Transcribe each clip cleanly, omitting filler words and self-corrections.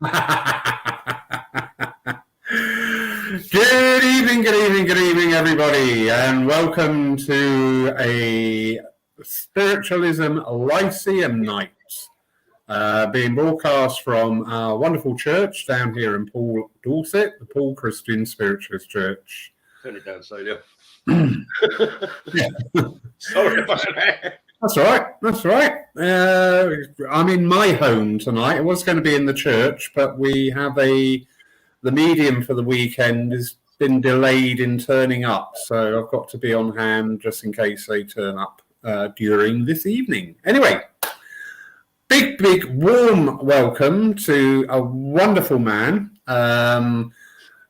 Good evening, everybody, and welcome to a Spiritualism Lyceum night, being broadcast from our wonderful church down here in Poole, Dorset, the Poole Christian Spiritualist Church. Turn it down, Celia. Sorry about that. That's right. I'm in my home tonight. It was going to be in the church, but we have the medium for the weekend has been delayed in turning up, so I've got to be on hand just in case they turn up during this evening. Anyway, big warm welcome to a wonderful man.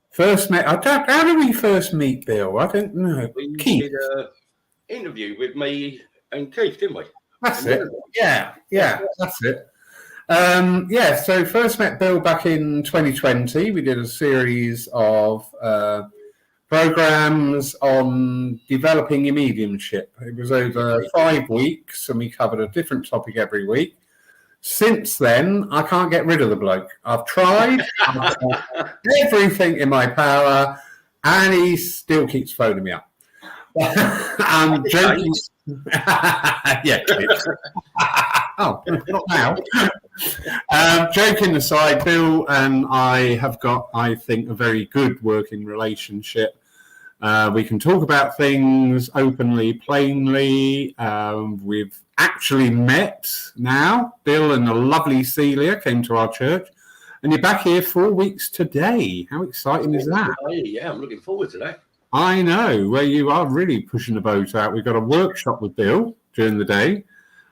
First met. How did we first meet, Bill? I don't know. We Keith. did an interview with me and Keith, didn't we? That's it. Yeah, that's it. So first met Bill back in 2020. We did a series of programs on developing your mediumship. It was over 5 weeks, and we covered a different topic every week. Since then, I can't get rid of the bloke. I've tried everything in my power, and he still keeps phoning me up. I'm joking. Yeah. Oh, not now. Joking aside, Bill and I have got, I think, a very good working relationship. We can talk about things openly, plainly. We've actually met now. Bill and the lovely Celia came to our church, and you're back here 4 weeks today. How exciting is that? Yeah, I'm looking forward to that. I know, where you are really pushing the boat out. We've got a workshop with Bill during the day,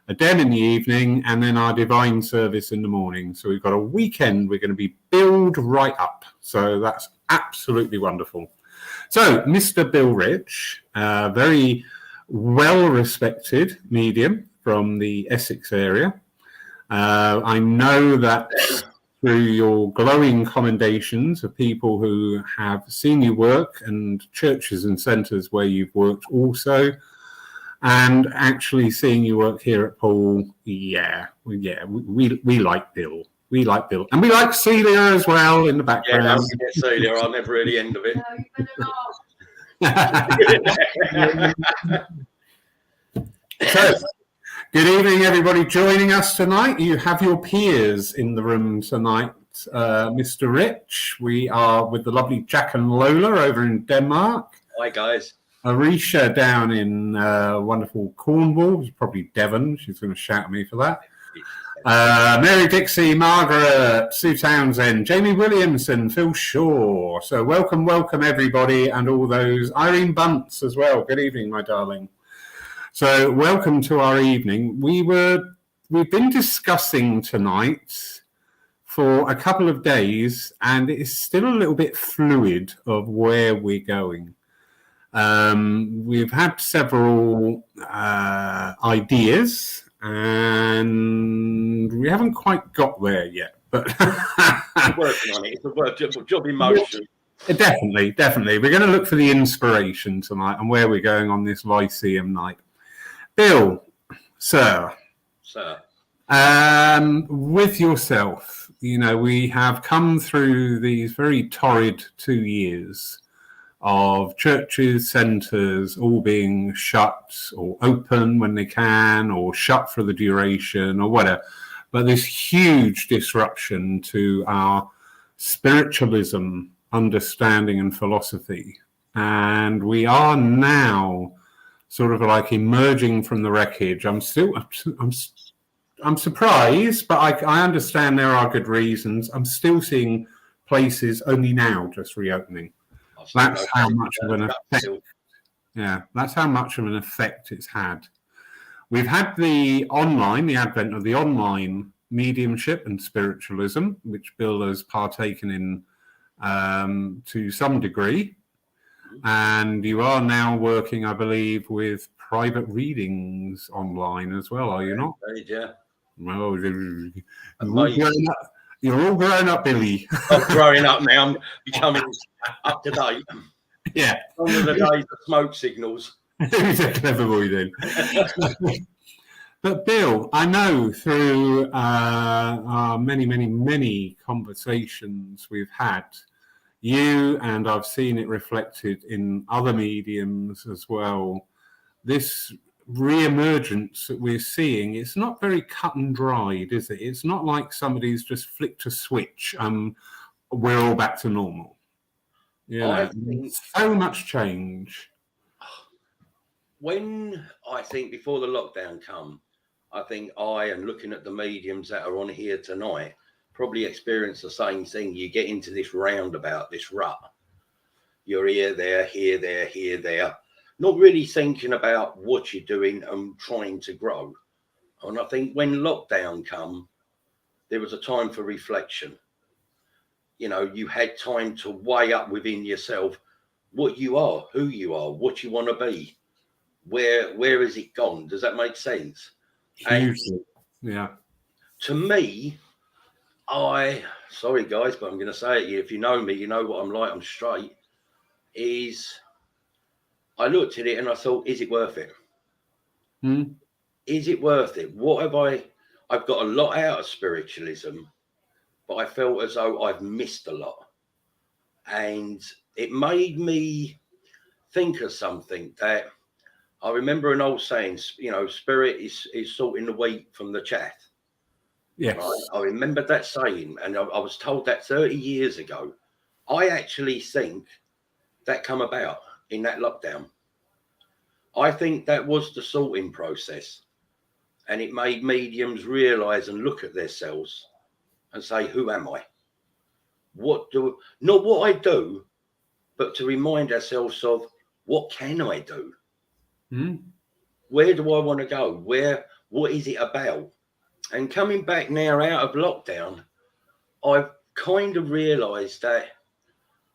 a den in the evening, and then our divine service in the morning. So we've got a weekend. We're going to be billed right up. So that's absolutely wonderful. So Mr. Bill Rich, very well-respected medium from the Essex area. I know that through your glowing commendations of people who have seen you work and churches and centres where you've worked also, and actually seeing you work here at Poole, we like Bill. We like Bill. And we like Celia as well in the background. Yeah, don't forget Celia. I'll never hear the end of it. So, good evening, everybody joining us tonight. You have your peers in the room tonight, Mr. Rich. We are with the lovely Jack and Lola over in Denmark. Hi, guys. Arisha down in wonderful Cornwall. It's probably Devon. She's going to shout at me for that. Mary Dixie, Margaret, Sue Townsend, Jamie Williamson, Phil Shaw. So welcome everybody, and all those. Irene Bunce as well. Good evening, my darling. So welcome to our evening. We've been discussing tonight for a couple of days, and it is still a little bit fluid of where we're going. We've had several ideas, and we haven't quite got there yet. But working on it. It's a job in motion. Definitely. We're going to look for the inspiration tonight and where we're going on this Lyceum night. Bill, sir. With yourself, we have come through these very torrid 2 years of churches, centres all being shut or open when they can, or shut for the duration or whatever. But this huge disruption to our spiritualism, understanding and philosophy. And we are now sort of like emerging from the wreckage. I'm surprised, but I understand there are good reasons. I'm still seeing places only now just reopening. That's how much of an effect. Yeah, that's how much of an effect it's had. We've had the advent of the online mediumship and spiritualism, which Bill has partaken in to some degree. And you are now working, I believe, with private readings online as well, are you not? Yeah. Well, you're all grown up, Billy. I'm growing up now. I'm becoming up to date. Yeah. One of the days of smoke signals. He's a clever boy then. But Bill, I know through our many conversations we've had, you and I've seen it reflected in other mediums as well. This re-emergence that we're seeing, it's not very cut and dried, is it? It's not like somebody's just flicked a switch and we're all back to normal. I think so much change. When I think before the lockdown come, I think and looking at the mediums that are on here tonight, probably experience the same thing. You get into this roundabout, this rut. You're here, there, not really thinking about what you're doing and trying to grow. And I think when lockdown come, there was a time for reflection. You know, you had time to weigh up within yourself what you are, who you are, what you want to be. Where has it gone? Does that make sense? Hugely. Yeah. To me, sorry guys, but I'm going to say it. If you know me, you know what I'm like. I'm straight. I looked at it and I thought, is it worth it? Is it worth it? What have I've got a lot out of spiritualism, but I felt as though I've missed a lot. And it made me think of something that I remember an old saying, you know, spirit is sorting the wheat from the chaff. Yes. Right? I remember that saying, and I was told that 30 years ago. I actually think that come about in that lockdown. I think that was the sorting process. And it made mediums realise and look at themselves and say, who am I? Not what I do, but to remind ourselves of what can I do? Where do I want to go? What is it about? And coming back now out of lockdown, I've kind of realised that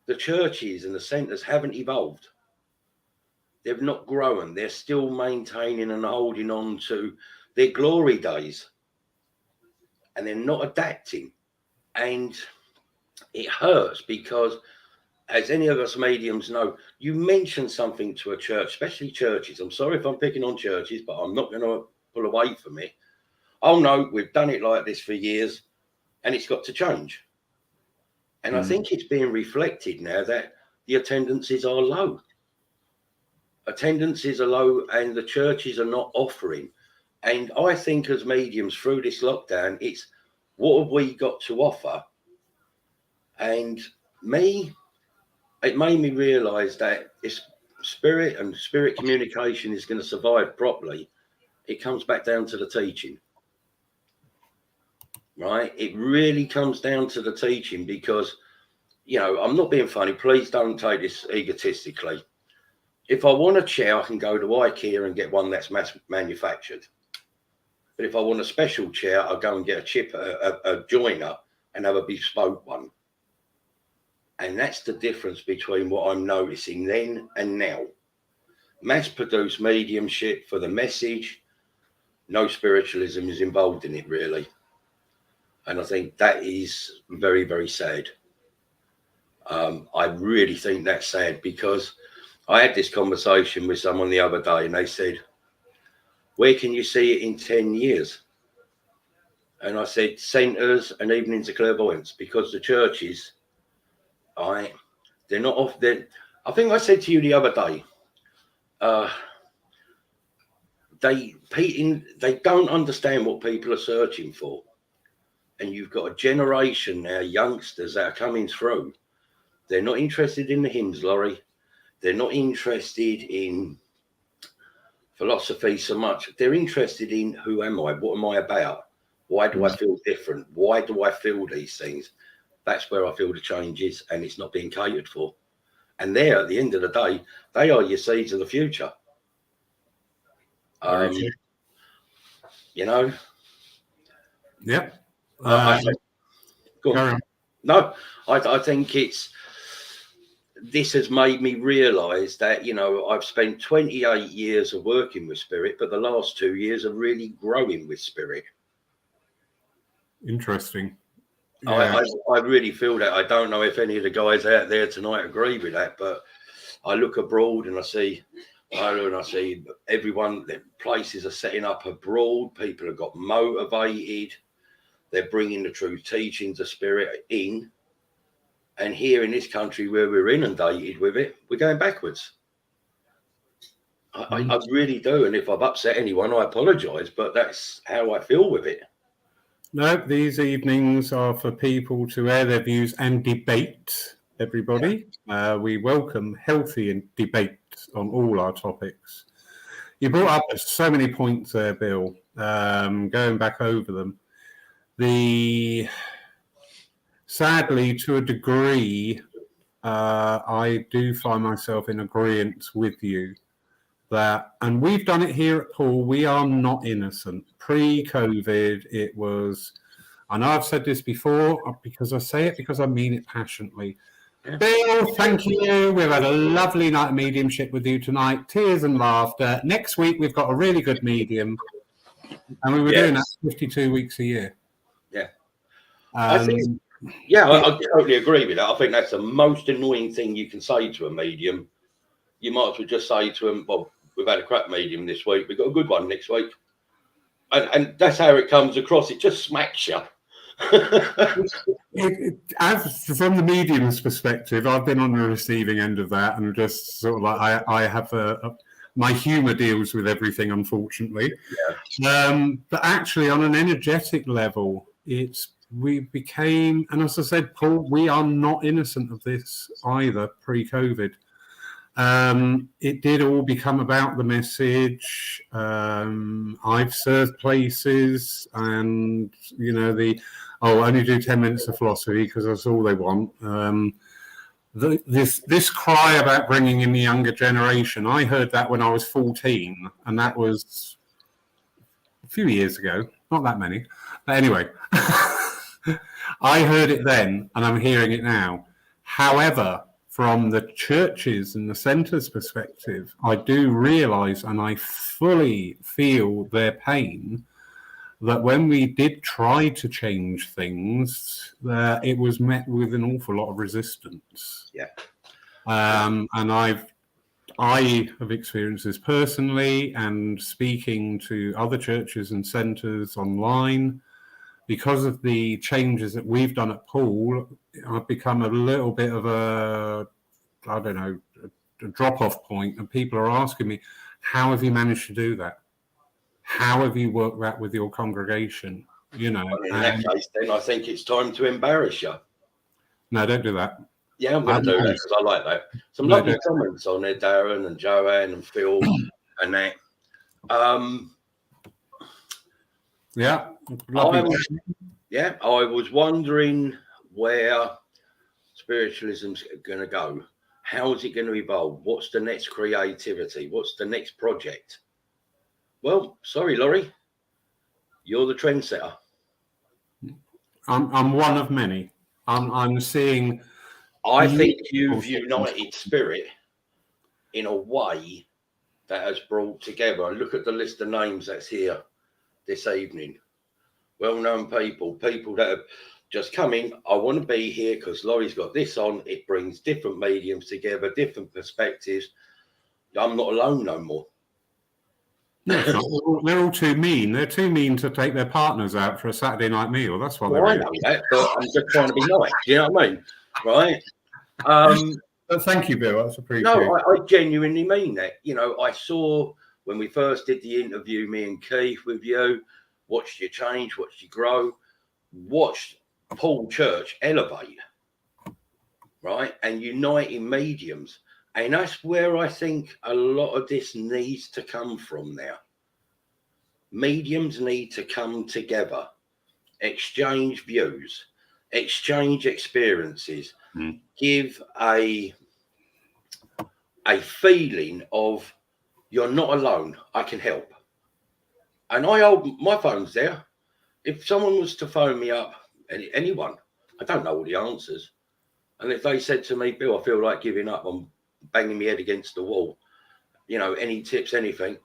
the churches and the centres haven't evolved. They've not grown. They're still maintaining and holding on to their glory days. And they're not adapting. And it hurts because, as any of us mediums know, you mention something to a church, especially churches. I'm sorry if I'm picking on churches, but I'm not going to pull away from it. Oh, no, we've done it like this for years and it's got to change. And I think it's being reflected now that the attendances are low. Attendances are low and the churches are not offering. And I think as mediums through this lockdown, it's what have we got to offer? And it made me realise that if spirit and spirit communication is going to survive properly, it comes back down to the teaching. Right? It really comes down to the teaching because, you know, I'm not being funny. Please don't take this egotistically. If I want a chair, I can go to IKEA and get one that's mass manufactured. But if I want a special chair, I'll go and get a joiner and have a bespoke one. And that's the difference between what I'm noticing then and now. Mass-produced mediumship for the message. No spiritualism is involved in it, really. And I think that is very, very sad. I really think that's sad because I had this conversation with someone the other day and they said, where can you see it in 10 years? And I said, centres and evenings of clairvoyance, because the churches, they're not off there. I think I said to you the other day, they don't understand what people are searching for. And you've got a generation now, youngsters that are coming through. They're not interested in the hymns, Laurie. They're not interested in philosophy so much. They're interested in who am I? What am I about? Why do I feel different? Why do I feel these things? That's where I feel the change is, and it's not being catered for. And there, at the end of the day, they are your seeds of the future. You know? Yep. Go on. No, I think this has made me realise that, you know, I've spent 28 years of working with spirit, but the last 2 years are really growing with spirit. Interesting. Yeah. I really feel that. I don't know if any of the guys out there tonight agree with that, but I look abroad and I see And I see everyone, the places are setting up abroad. People have got motivated. They're bringing the true teachings of spirit in. And here in this country where we're inundated with it, we're going backwards. I really do. And if I've upset anyone, I apologise, but that's how I feel with it. No, these evenings are for people to air their views and debate, everybody. We welcome healthy debate on all our topics. You brought up so many points there, Bill, going back over them. Sadly, to a degree, I do find myself in agreement with you that, and we've done it here at Paul, we are not innocent. Pre-COVID, it was, I know I've said this before, because I say it because I mean it passionately. Yeah. Bill, thank you. We've had a lovely night of mediumship with you tonight. Tears and laughter. Next week, we've got a really good medium. And we were doing that 52 weeks a year. Yeah. I totally agree with that. I think that's the most annoying thing you can say to a medium. You might as well just say to them, well, we've had a crap medium this week. We've got a good one next week. And that's how it comes across. It just smacks you. As from the medium's perspective, I've been on the receiving end of that, and just sort of like I have my humour deals with everything, unfortunately. Yeah. But actually, on an energetic level, we became, and as I said, Paul, we are not innocent of this either. Pre-COVID, it did all become about the message. I've served places, and only do 10 minutes of philosophy because that's all they want. This cry about bringing in the younger generation, I heard that when I was 14, and that was a few years ago, not that many. But anyway, I heard it then, and I'm hearing it now. However, from the churches and the centres perspective, I do realise, and I fully feel their pain, that when we did try to change things, it was met with an awful lot of resistance. Yeah. And I have experienced this personally, and speaking to other churches and centres online, because of the changes that we've done at Paul, I've become a little bit of a drop-off point, and people are asking me, how have you managed to do that? How have you worked that with your congregation? In that case, then I think it's time to embarrass you. No, don't do that. Yeah, I'm going to do that because I like that. Some lovely comments on there, Darren and Joanne and Phil and that. I was wondering where spiritualism's going to go. How is it going to evolve? What's the next creativity? What's the next project? Well, sorry, Laurie, you're the trendsetter. I'm one of many. I'm seeing. I think you've united spirit in a way that has brought together. And look at the list of names that's here this evening. Well-known people that have just come in. I want to be here because Laurie's got this on. It brings different mediums together, different perspectives. I'm not alone no more. No, they're all too mean. They're too mean to take their partners out for a Saturday night meal. That's what I know that, but I'm just trying to be nice. Do you know what I mean? Right? But thank you, Bill. That's appreciated. No, I genuinely mean that. I saw when we first did the interview, me and Keith with you, watched you change, watched you grow, watched Paul Church elevate, right? And uniting mediums. And that's where I think a lot of this needs to come from now. Mediums need to come together, exchange views, exchange experiences, give a feeling of you're not alone, I can help. And I hold my phone's there. If someone was to phone me up, anyone, I don't know all the answers. And if they said to me, Bill, I feel like giving up, I'm banging my head against the wall, any tips, anything,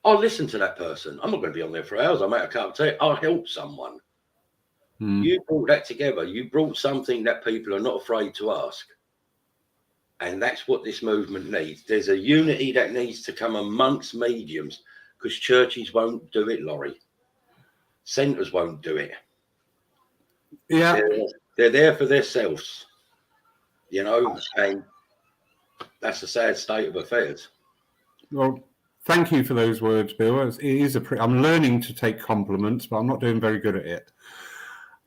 I'll listen to that person. I'm not going to be on there for hours. I'll make a cup of tea. I'll help someone. You brought that together. You brought something that people are not afraid to ask. And that's what this movement needs. There's a unity that needs to come amongst mediums, because churches won't do it, Laurie. Centres won't do it. Yeah. They're there for themselves, you know, and that's a sad state of affairs. Well, thank you for those words, Bill. I'm learning to take compliments, but I'm not doing very good at it.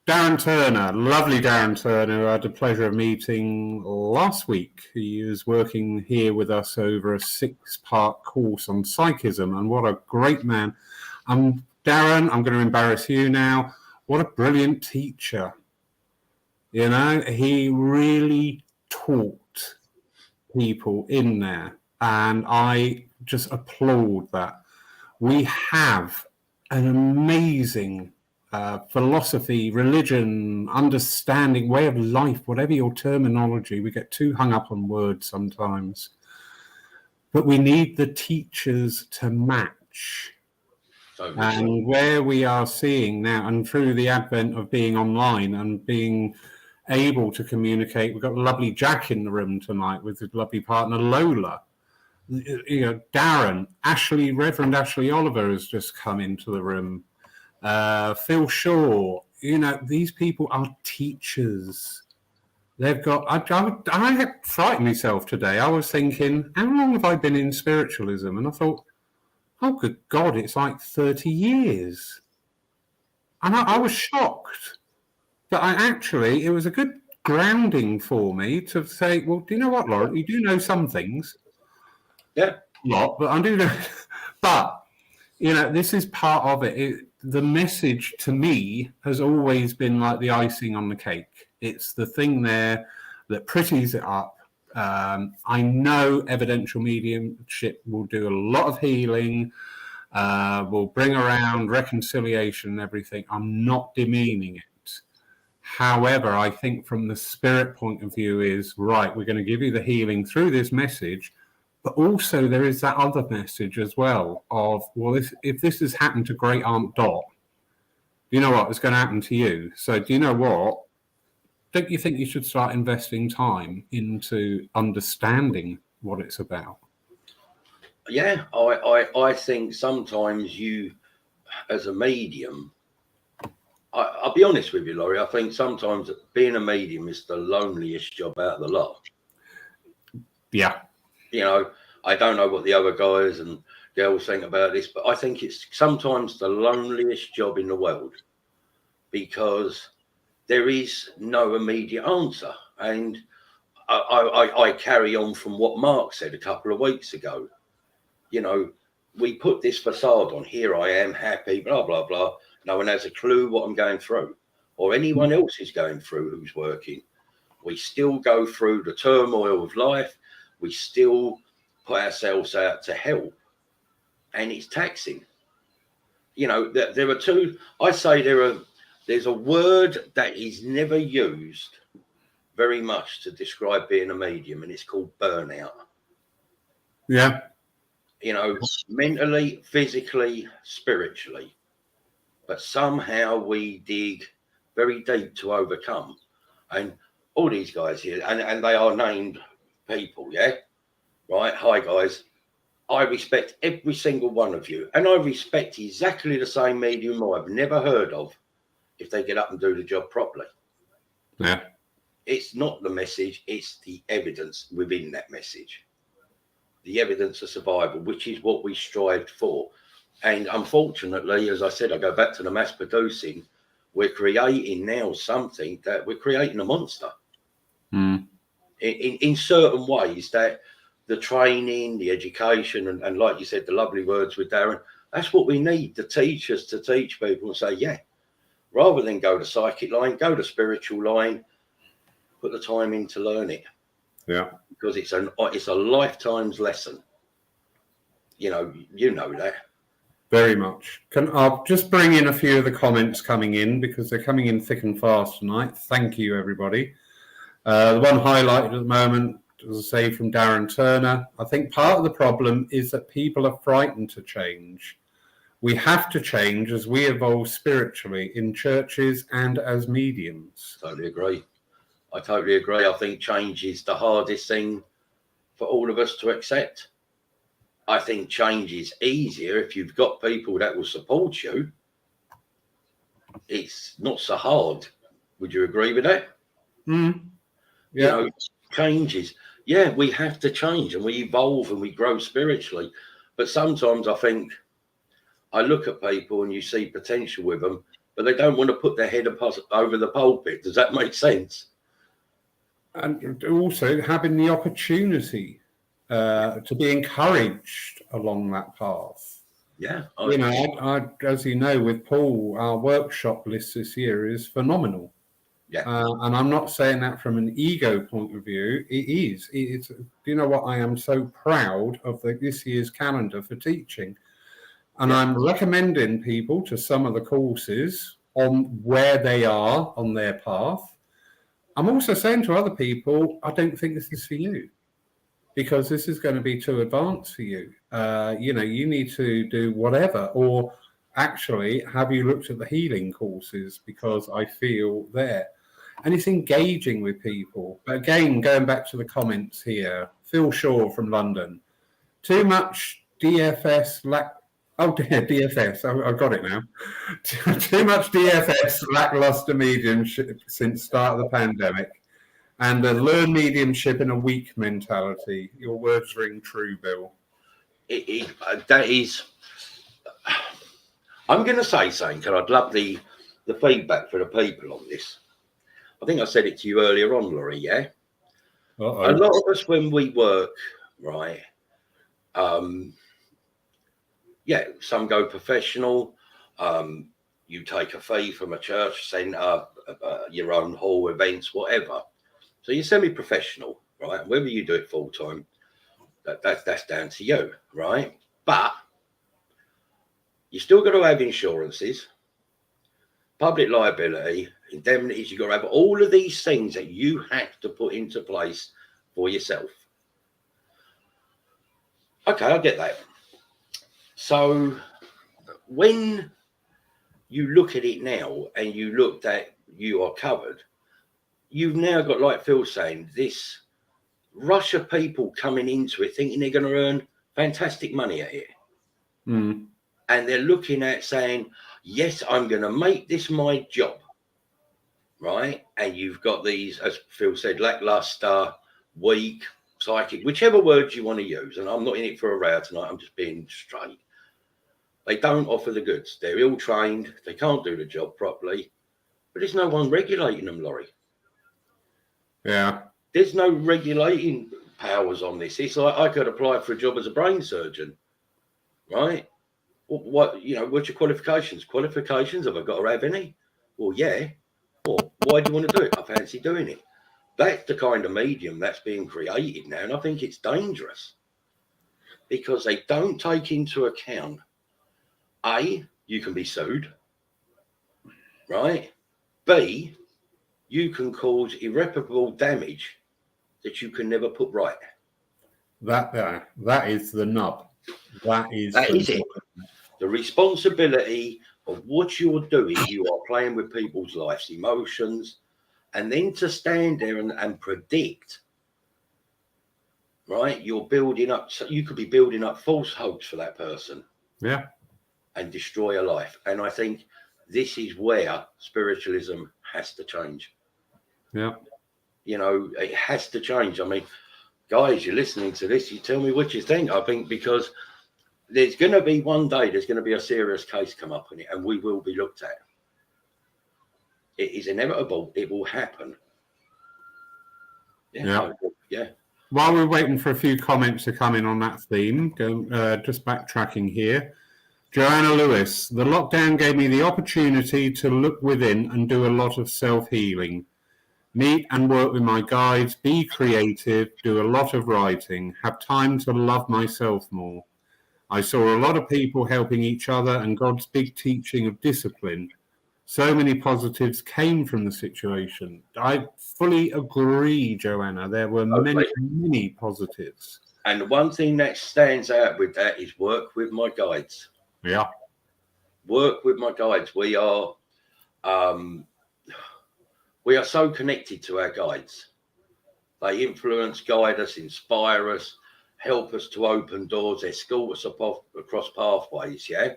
Darren Turner, lovely Darren Turner, who I had the pleasure of meeting last week. He is working here with us over a 6-part course on psychism, and what a great man. Darren, I'm going to embarrass you now. What a brilliant teacher. You know, he really taught people in there, and I just applaud that. We have an amazing philosophy, religion, understanding, way of life, whatever your terminology. We get too hung up on words sometimes. But we need the teachers to match. And where we are seeing now, and through the advent of being online and being able to communicate, we've got lovely Jack in the room tonight with his lovely partner Lola. You know, Darren, Reverend Ashley Oliver has just come into the room. Phil Shaw, you know, these people are teachers. They've got, I had frightened myself today. I was thinking, how long have I been in spiritualism? And I thought, oh, good God, it's like 30 years. And I was shocked. But it was a good grounding for me to say, well, do you know what, Lauren? You do know some things. Yeah. Not, but I do know. But, you know, this is part of it. The message to me has always been like the icing on the cake. It's the thing there that pretties it up. I know evidential mediumship will do a lot of healing, will bring around reconciliation and everything. I'm not demeaning it. However, I think from the spirit point of view is, right, we're going to give you the healing through this message, but also there is that other message as well of, well, if this has happened to Great Aunt Dot, you know what, it's going to happen to you. So do you know what? Don't you think you should start investing time into understanding what it's about? Yeah, I think sometimes you, as a medium, I'll be honest with you, Laurie, I think sometimes being a medium is the loneliest job out of the lot. Yeah. You know, I don't know what the other guys and girls think about this, but I think it's sometimes the loneliest job in the world, because there is no immediate answer. And I carry on from what Mark said a couple of weeks ago. You know, we put this facade on, here I am happy, blah, blah, blah. No one has a clue what I'm going through, or anyone else is going through who's working. We still go through the turmoil of life. We still put ourselves out to help, and it's taxing. You know, there are two, I say there's a word that is never used very much to describe being a medium, and it's called burnout. Yeah. You know, mentally, physically, spiritually. But somehow we dig very deep to overcome. And all these guys here, and they are named people, yeah? Right? Hi, guys. I respect every single one of you. And I respect exactly the same medium I've never heard of if they get up and do the job properly. Yeah. It's not the message, it's the evidence within that message. The evidence of survival, which is what we strived for. And unfortunately, as I said, I go back to the mass producing, we're creating now something that we're creating a monster. In certain ways, that the training, the education, and like you said, the lovely words with Darren, that's what we need, the teachers to teach people and say, yeah, rather than go to psychic line, go to spiritual line, put the time in to learn it. Yeah. Because it's a lifetime's lesson. You know that. Very much. I'll just bring in a few of the comments coming in, because they're coming in thick and fast tonight. Thank you, everybody. The one highlighted at the moment, as I say, from Darren Turner. I think part of the problem is that people are frightened to change. We have to change as we evolve spiritually in churches and as mediums. Totally agree. I totally agree. I think change is the hardest thing for all of us to accept. I think change is easier if you've got people that will support you. It's not so hard. Would you agree with that? Mm. You know, changes. Yeah, we have to change and we evolve and we grow spiritually. But sometimes I think I look at people and you see potential with them, but they don't want to put their head over the pulpit. Does that make sense? And also having the opportunity to be encouraged along that path. Yeah. You know, I, as you know, with Paul, our workshop list this year is phenomenal. Yeah. And I'm not saying that from an ego point of view. It is. It's. Do you know what? I am so proud of this year's calendar for teaching. And I'm recommending people to some of the courses on where they are on their path. I'm also saying to other people, I don't think this is for you, because this is going to be too advanced for you. You know, you need to do whatever. Or actually, have you looked at the healing courses? Because I feel there. And it's engaging with people. But again, going back to the comments here, Phil Shaw from London, too much DFS DFS. I've got it now. Too much DFS, lackluster mediumship since start of the pandemic, and learn mediumship in a weak mentality. Your words ring true, Bill. That is. I'm going to say something, and I'd love the feedback for the people on this. I think I said it to you earlier on, Laurie. Yeah. Uh-oh. A lot of us, when we work, right. Yeah, some go professional. You take a fee from a church centre, your own hall events, whatever. So you're semi-professional, right? Whether you do it full time, that's down to you, right? But you still got to have insurances, public liability, indemnities. You've got to have all of these things that you have to put into place for yourself. Okay, I get that. So when you look at it now and you look that you are covered, you've now got, like Phil saying, this rush of people coming into it thinking they're going to earn fantastic money at it. Mm. And they're looking at saying, yes, I'm going to make this my job, right? And you've got these, as Phil said, lackluster, weak, psychic, whichever words you want to use. And I'm not in it for a row tonight. I'm just being straight. They don't offer the goods. They're ill-trained. They can't do the job properly. But there's no one regulating them, Laurie. Yeah. There's no regulating powers on this. It's like I could apply for a job as a brain surgeon, right? What you know, what's your qualifications? Qualifications? Have I got to have any? Well, yeah. Well, why do you want to do it? I fancy doing it. That's the kind of medium that's being created now, and I think it's dangerous because they don't take into account A, you can be sued, right? B, you can cause irreparable damage that you can never put right. That is the nub. That is it. The responsibility of what you're doing, you are playing with people's lives, emotions, and then to stand there and predict, right? You're building up, you could be building up false hopes for that person. Yeah. And destroy a life. And I think this is where spiritualism has to change. Yeah. You know, it has to change. I mean, guys, you're listening to this, you tell me what you think. I think because there's going to be one day, there's going to be a serious case come up in it and we will be looked at. It is inevitable. It will happen. Yeah. While we're waiting for a few comments to come in on that theme, just backtracking here. Joanna Lewis, the lockdown gave me the opportunity to look within and do a lot of self-healing. Meet and work with my guides, be creative, do a lot of writing, have time to love myself more. I saw a lot of people helping each other and God's big teaching of discipline. So many positives came from the situation. I fully agree, Joanna. There were many positives. And the one thing that stands out with that is work with my guides. Yeah. Work with my guides. We are so connected to our guides. They influence, guide us, inspire us, help us to open doors, escort us across pathways, yeah?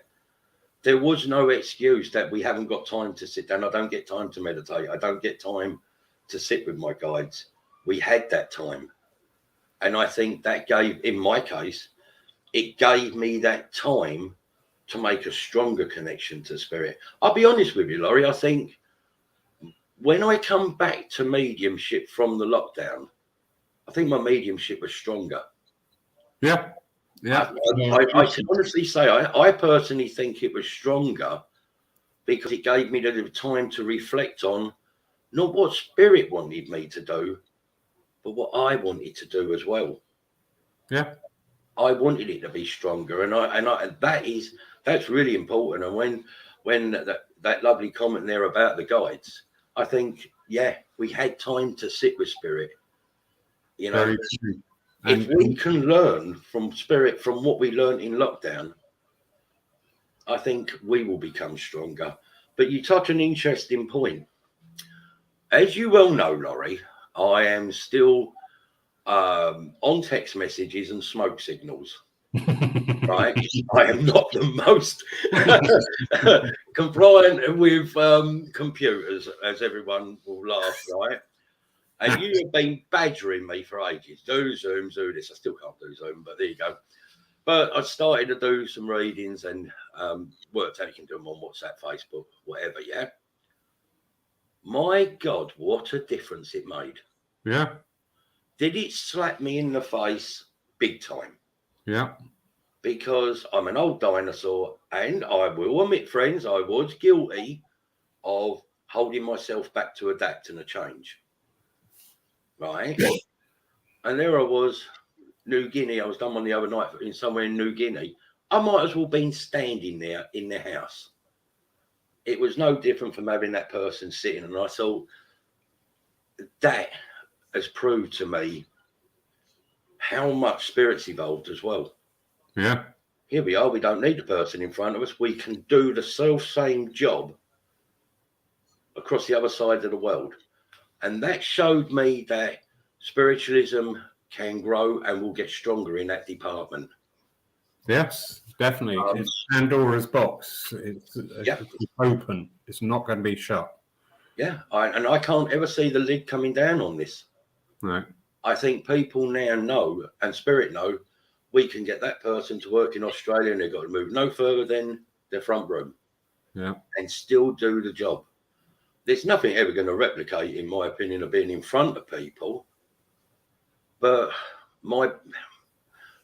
There was no excuse that we haven't got time to sit down. I don't get time to meditate. I don't get time to sit with my guides. We had that time. And I think that gave, in my case, it gave me that time to make a stronger connection to spirit. I'll be honest with you, Laurie, I think when I come back to mediumship from the lockdown, I think my mediumship was stronger. Yeah. Yeah. I can honestly say I personally think it was stronger because it gave me the time to reflect on not what spirit wanted me to do, but what I wanted to do as well. Yeah. I wanted it to be stronger, and that's really important. And when that lovely comment there about the guides, I think, yeah, we had time to sit with spirit. You know, Very true. if we can learn from spirit from what we learned in lockdown, I think we will become stronger. But you touch an interesting point. As you well know, Laurie, I am still on text messages and smoke signals. Right, I am not the most compliant with computers, as everyone will laugh, right? And you have been badgering me for ages. Do Zoom, do this. I still can't do Zoom, but there you go. But I started to do some readings and worked out you can do them on WhatsApp, Facebook, whatever. Yeah. My God, what a difference it made. Yeah. Did it slap me in the face big time? Yeah. Because I'm an old dinosaur, and I will admit, friends, I was guilty of holding myself back to adapt and a change. Right? And there I was, New Guinea. I was done one the other night in somewhere in New Guinea. I might as well been standing there in the house. It was no different from having that person sitting. And I thought that has proved to me how much spirit's evolved as well. Yeah. Here we are. We don't need the person in front of us. We can do the same job across the other side of the world. And that showed me that spiritualism can grow and will get stronger in that department. Yes, definitely. It's Pandora's box. It's open. It's not going to be shut. Yeah. I can't ever see the lid coming down on this. Right. I think people now know, and spirit know, we can get that person to work in Australia and they've got to move no further than their front room. Yeah. And still do the job. There's nothing ever going to replicate, in my opinion, of being in front of people. But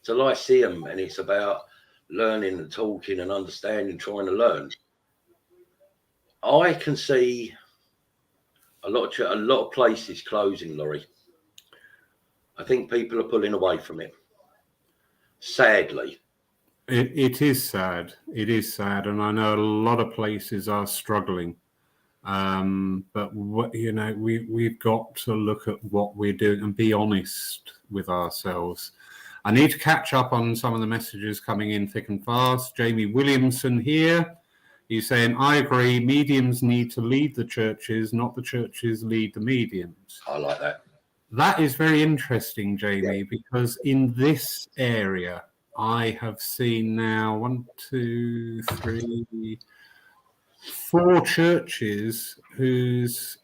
it's a Lyceum, and it's about learning and talking and understanding, trying to learn. I can see a lot of places closing, Laurie. I think people are pulling away from it. Sadly. It is sad. It is sad. And I know a lot of places are struggling. But we've got to look at what we're doing and be honest with ourselves. I need to catch up on some of the messages coming in thick and fast. Jamie Williamson here. He's saying, I agree, mediums need to lead the churches, not the churches lead the mediums. I like that. That is very interesting, Jamie, because in this area, I have seen now 4 churches whose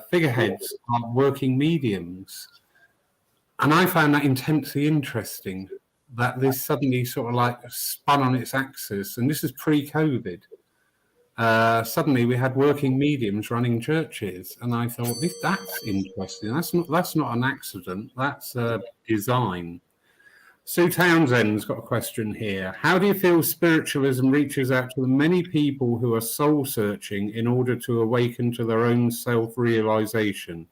figureheads are working mediums. And I found that intensely interesting, that this suddenly sort of like spun on its axis. And this is pre-COVID. Suddenly we had working mediums running churches, and I thought, that's interesting. That's not an accident. That's a design. Sue Townsend's got a question here. How do you feel spiritualism reaches out to the many people who are soul searching in order to awaken to their own self-realization?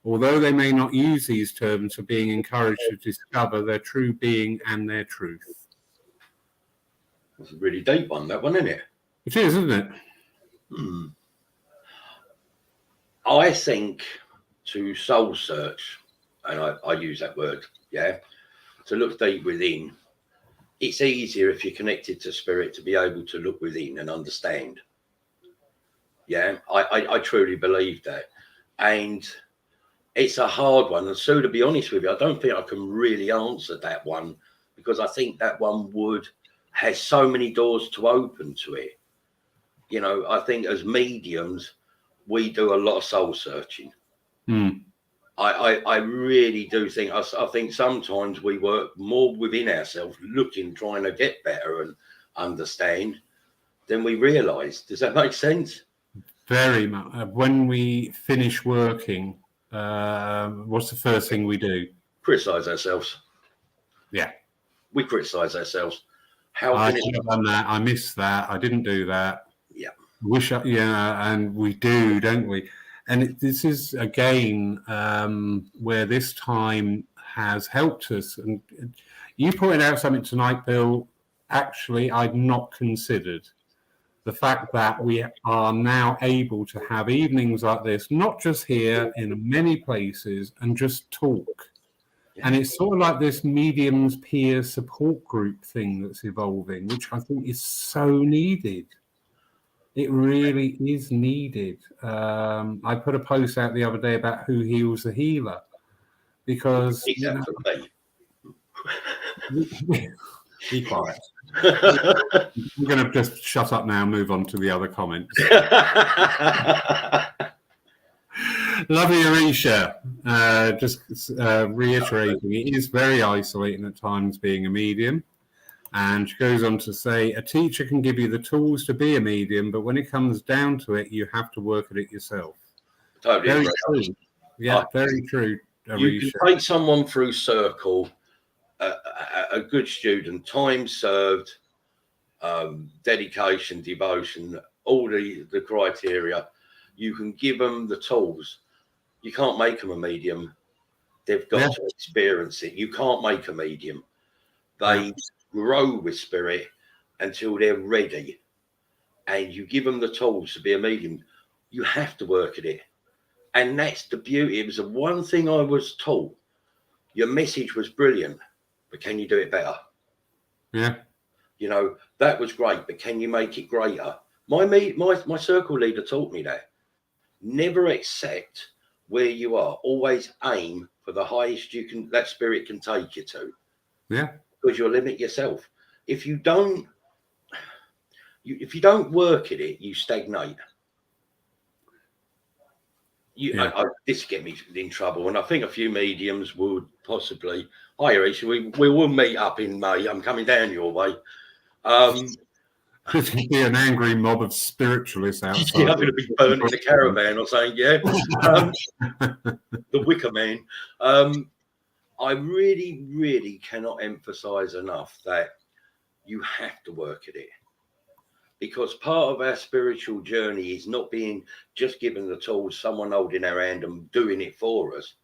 Although they may not use these terms, are being encouraged to discover their true being and their truth. That's a really deep one, that one, isn't it? It is, isn't it? I think to soul search, and I use that word, to look deep within, it's easier if you're connected to spirit to be able to look within and understand. I truly believe that. And It's a hard one. And so, to be honest with you, I don't think I can really answer that one, because I think that one has so many doors to open to it. You know, I think as mediums, we do a lot of soul searching. I really do think, I think sometimes we work more within ourselves, looking, trying to get better and understand than we realise. Does that make sense? Very much. When we finish working, what's the first thing we do? Criticise ourselves. Yeah. We criticise ourselves. I should have done that. I missed that. I didn't do that. Yeah. And we do, don't we? And this is, again, where this time has helped us. And you pointed out something tonight, Bill, actually I'd not considered. The fact that we are now able to have evenings like this, not just here, in many places, and just talk. Yeah. And it's sort of like this mediums peer support group thing that's evolving, which I think is so needed. It really is needed. I put a post out the other day about who heals the healer, because be quiet. We're going to just shut up now and move on to the other comments. Lovely Arisha, just reiterating, it is very isolating at times being a medium. And she goes on to say, a teacher can give you the tools to be a medium, but when it comes down to it, you have to work at it yourself. Totally very true. Yeah, very true, Arisha. You can take someone through Circle, a good student, time served, dedication, devotion, all the criteria. You can give them the tools. You can't make them a medium. They've got to experience it. You can't make a medium. They grow with spirit until they're ready. And you give them the tools to be a medium. You have to work at it. And that's the beauty. It was the one thing I was taught. Your message was brilliant, but can you do it better? Yeah. You know, that was great, but can you make it greater? My circle leader taught me that. Never accept where you are. Always aim for the highest that spirit can take you to. Yeah. Because you'll limit yourself. If you don't work at it, you stagnate. This get me in trouble, and I think a few mediums would possibly. Hi, Arisha, we will meet up in May. I'm coming down your way. There's going to be an angry mob of spiritualists outside. Yeah, I'm going to be burnt in a caravan or something. Yeah, the Wicker Man. I really, really cannot emphasize enough that you have to work at it, because part of our spiritual journey is not being just given the tools, someone holding our hand and doing it for us.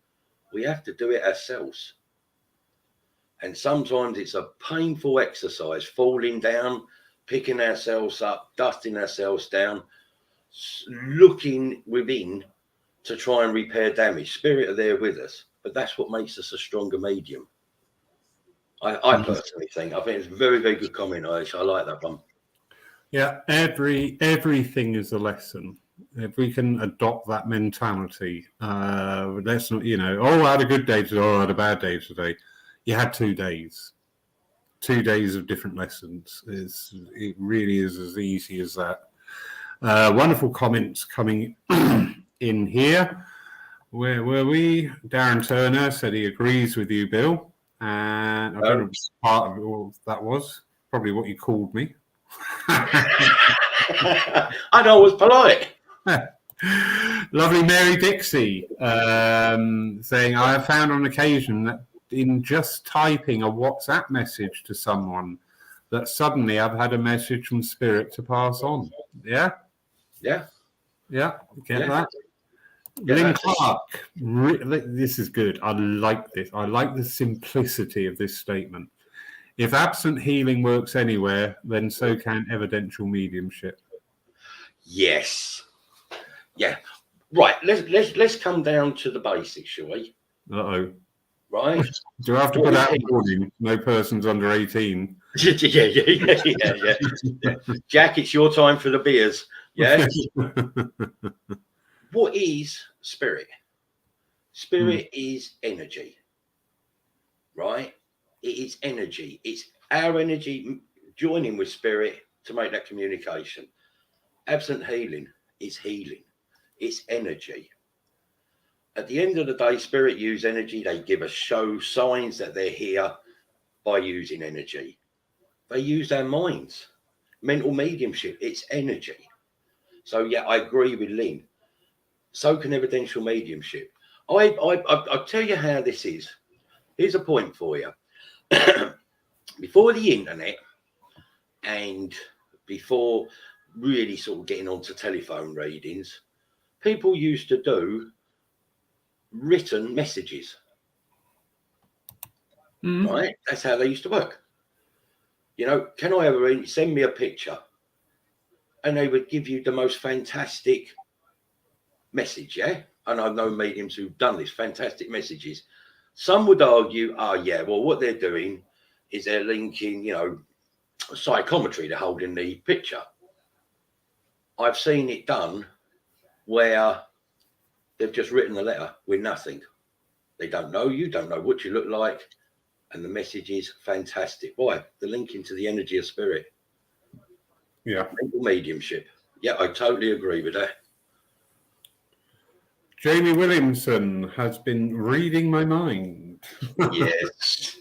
We have to do it ourselves. And sometimes it's a painful exercise, falling down, picking ourselves up, dusting ourselves down, looking within to try and repair damage. Spirit are there with us, but that's what makes us a stronger medium. I personally think. I think it's a very, very good comment, Aisha. I like that one. Yeah, everything is a lesson. If we can adopt that mentality, let's not, I had a good day today, I had a bad day today. You had 2 days. 2 days of different lessons. It really is as easy as that. Wonderful comments coming in here. Where were we? Darren Turner said he agrees with you, Bill. And I don't know what part of it all that was. Probably what you called me. I know, it was polite. Lovely Mary Dixie saying, I have found on occasion that in just typing a WhatsApp message to someone, that suddenly I've had a message from Spirit to pass on. Yeah? Yeah. Yeah. Get that? Lynn Clark, this is good. I like this. I like the simplicity of this statement. If absent healing works anywhere, then so can evidential mediumship. Yes. Yeah. Right. Let's come down to the basics, shall we? Uh-oh. Right. Do I have to put out a warning? No persons under 18. Yeah. Jack, it's your time for the beers. Yeah. What is spirit? Spirit is energy, right? It is energy. It's our energy joining with spirit to make that communication. Absent healing is healing. It's energy. At the end of the day, spirit use energy. They give us show signs that they're here by using energy. They use our minds. Mental mediumship, it's energy. So yeah, I agree with Lynn. So can evidential mediumship. I'll tell you how this is. Here's a point for you. Before the internet and before really sort of getting onto telephone readings, people used to do written messages. Right? That's how they used to work. You know, can I ever send me a picture? And they would give you the most fantastic message, yeah? And I've known mediums who've done this, fantastic messages. Some would argue, yeah, well, what they're doing is they're linking, you know, psychometry to holding the picture. I've seen it done where they've just written the letter with nothing. They don't know you, don't know what you look like, and the message is fantastic. Why? The linking to the energy of spirit. Yeah. Mental mediumship. Yeah, I totally agree with that. Jamie Williamson has been reading my mind. Yes.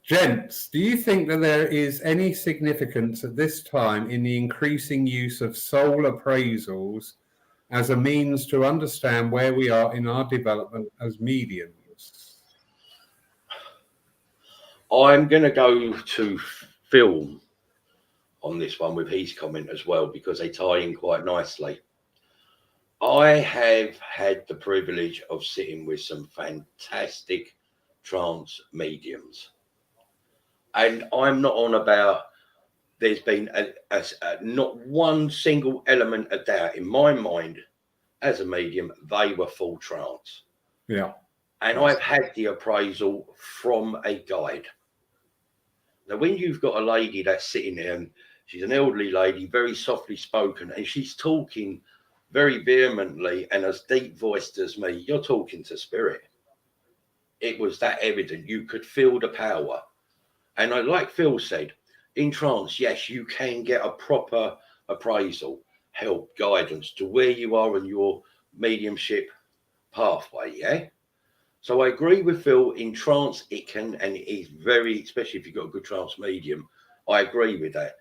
Gents, do you think that there is any significance at this time in the increasing use of soul appraisals as a means to understand where we are in our development as mediums? I'm going to go to film on this one with his comment as well, because they tie in quite nicely. I have had the privilege of sitting with some fantastic trance mediums. And I'm not on about there's been not one single element of doubt in my mind as a medium. They were full trance. Yeah. And I've had the appraisal from a guide. Now, when you've got a lady that's sitting there, and she's an elderly lady, very softly spoken, and she's talking very vehemently and as deep voiced as me, you're talking to spirit. It was that evident. You could feel the power. And I, like Phil said, in trance, yes, you can get a proper appraisal, help, guidance to where you are in your mediumship pathway, yeah? So I agree with Phil, in trance, it can, and it is very, especially if you've got a good trance medium, I agree with that.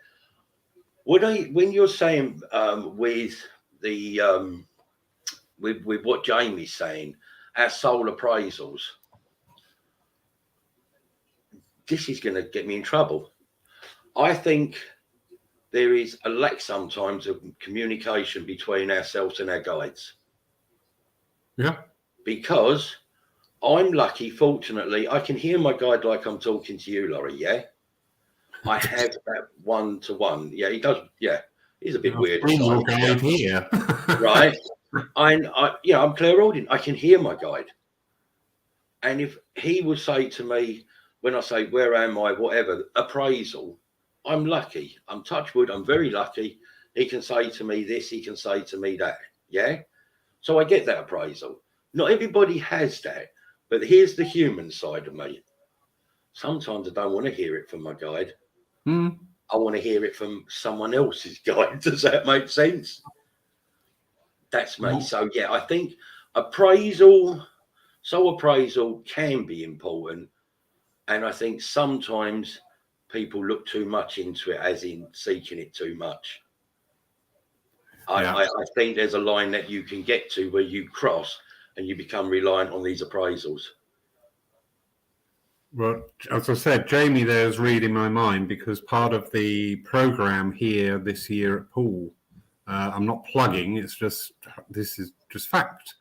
When you're saying with the, with what Jamie's saying, our soul appraisals, this is going to get me in trouble. I think there is a lack sometimes of communication between ourselves and our guides. Yeah. Because I'm lucky, fortunately, I can hear my guide like I'm talking to you, Laurie, yeah? I have that one-to-one. Yeah, he does. Yeah, he's a bit weird. Here. Right? I'm clairaudient. I can hear my guide. And if he would say to me, when I say, where am I, whatever, appraisal, I'm lucky. I'm touch wood. I'm very lucky. He can say to me this, he can say to me that. Yeah? So I get that appraisal. Not everybody has that, but here's the human side of me. Sometimes I don't want to hear it from my guide. I want to hear it from someone else's guide. Does that make sense? That's me. So, yeah, I think appraisal can be important. And I think sometimes people look too much into it, as in seeking it too much. I think there's a line that you can get to where you cross and you become reliant on these appraisals. Well, as I said, Jamie there is reading my mind, because part of the program here this year at Poole, I'm not plugging, this is just fact.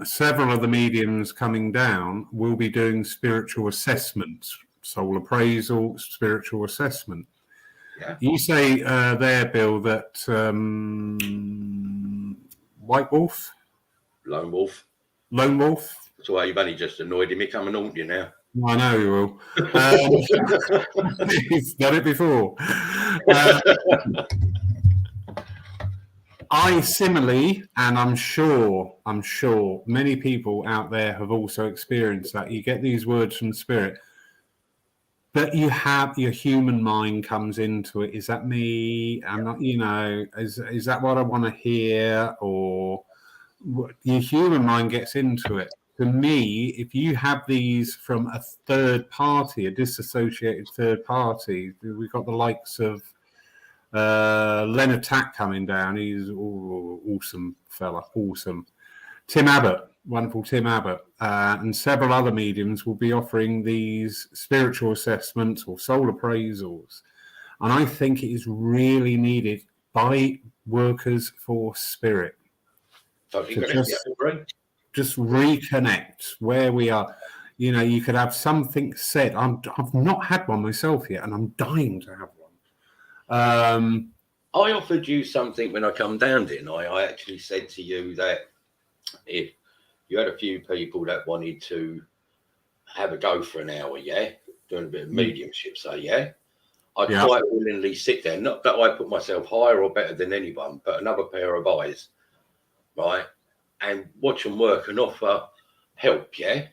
Several of the mediums coming down will be doing spiritual assessments, soul appraisal, spiritual assessment. Yeah. You say there, Bill, that White Wolf? Lone Wolf. Lone Wolf? That's why you've only just annoyed him. He come and haunt you now. I know you will. He's done it before. I similarly, and I'm sure many people out there have also experienced that. You get these words from spirit, but you have your human mind comes into it. Is that me? I'm not, is that what I want to hear? Or your human mind gets into it. To me, if you have these from a third party, a disassociated third party, we've got the likes of Leonard Tack coming down. He's awesome fella, awesome. Tim Abbott, wonderful Tim Abbott, and several other mediums will be offering these spiritual assessments or soul appraisals. And I think it is really needed by workers for spirit. Just reconnect where we are. You could have something said. I've not had one myself yet, and I'm dying to have one. I offered you something when I come down, didn't I? I actually said to you that if you had a few people that wanted to have a go for an hour, doing a bit of mediumship, I'd quite willingly sit there. Not that I put myself higher or better than anyone, but another pair of eyes, right? And watch them work and offer help, yeah.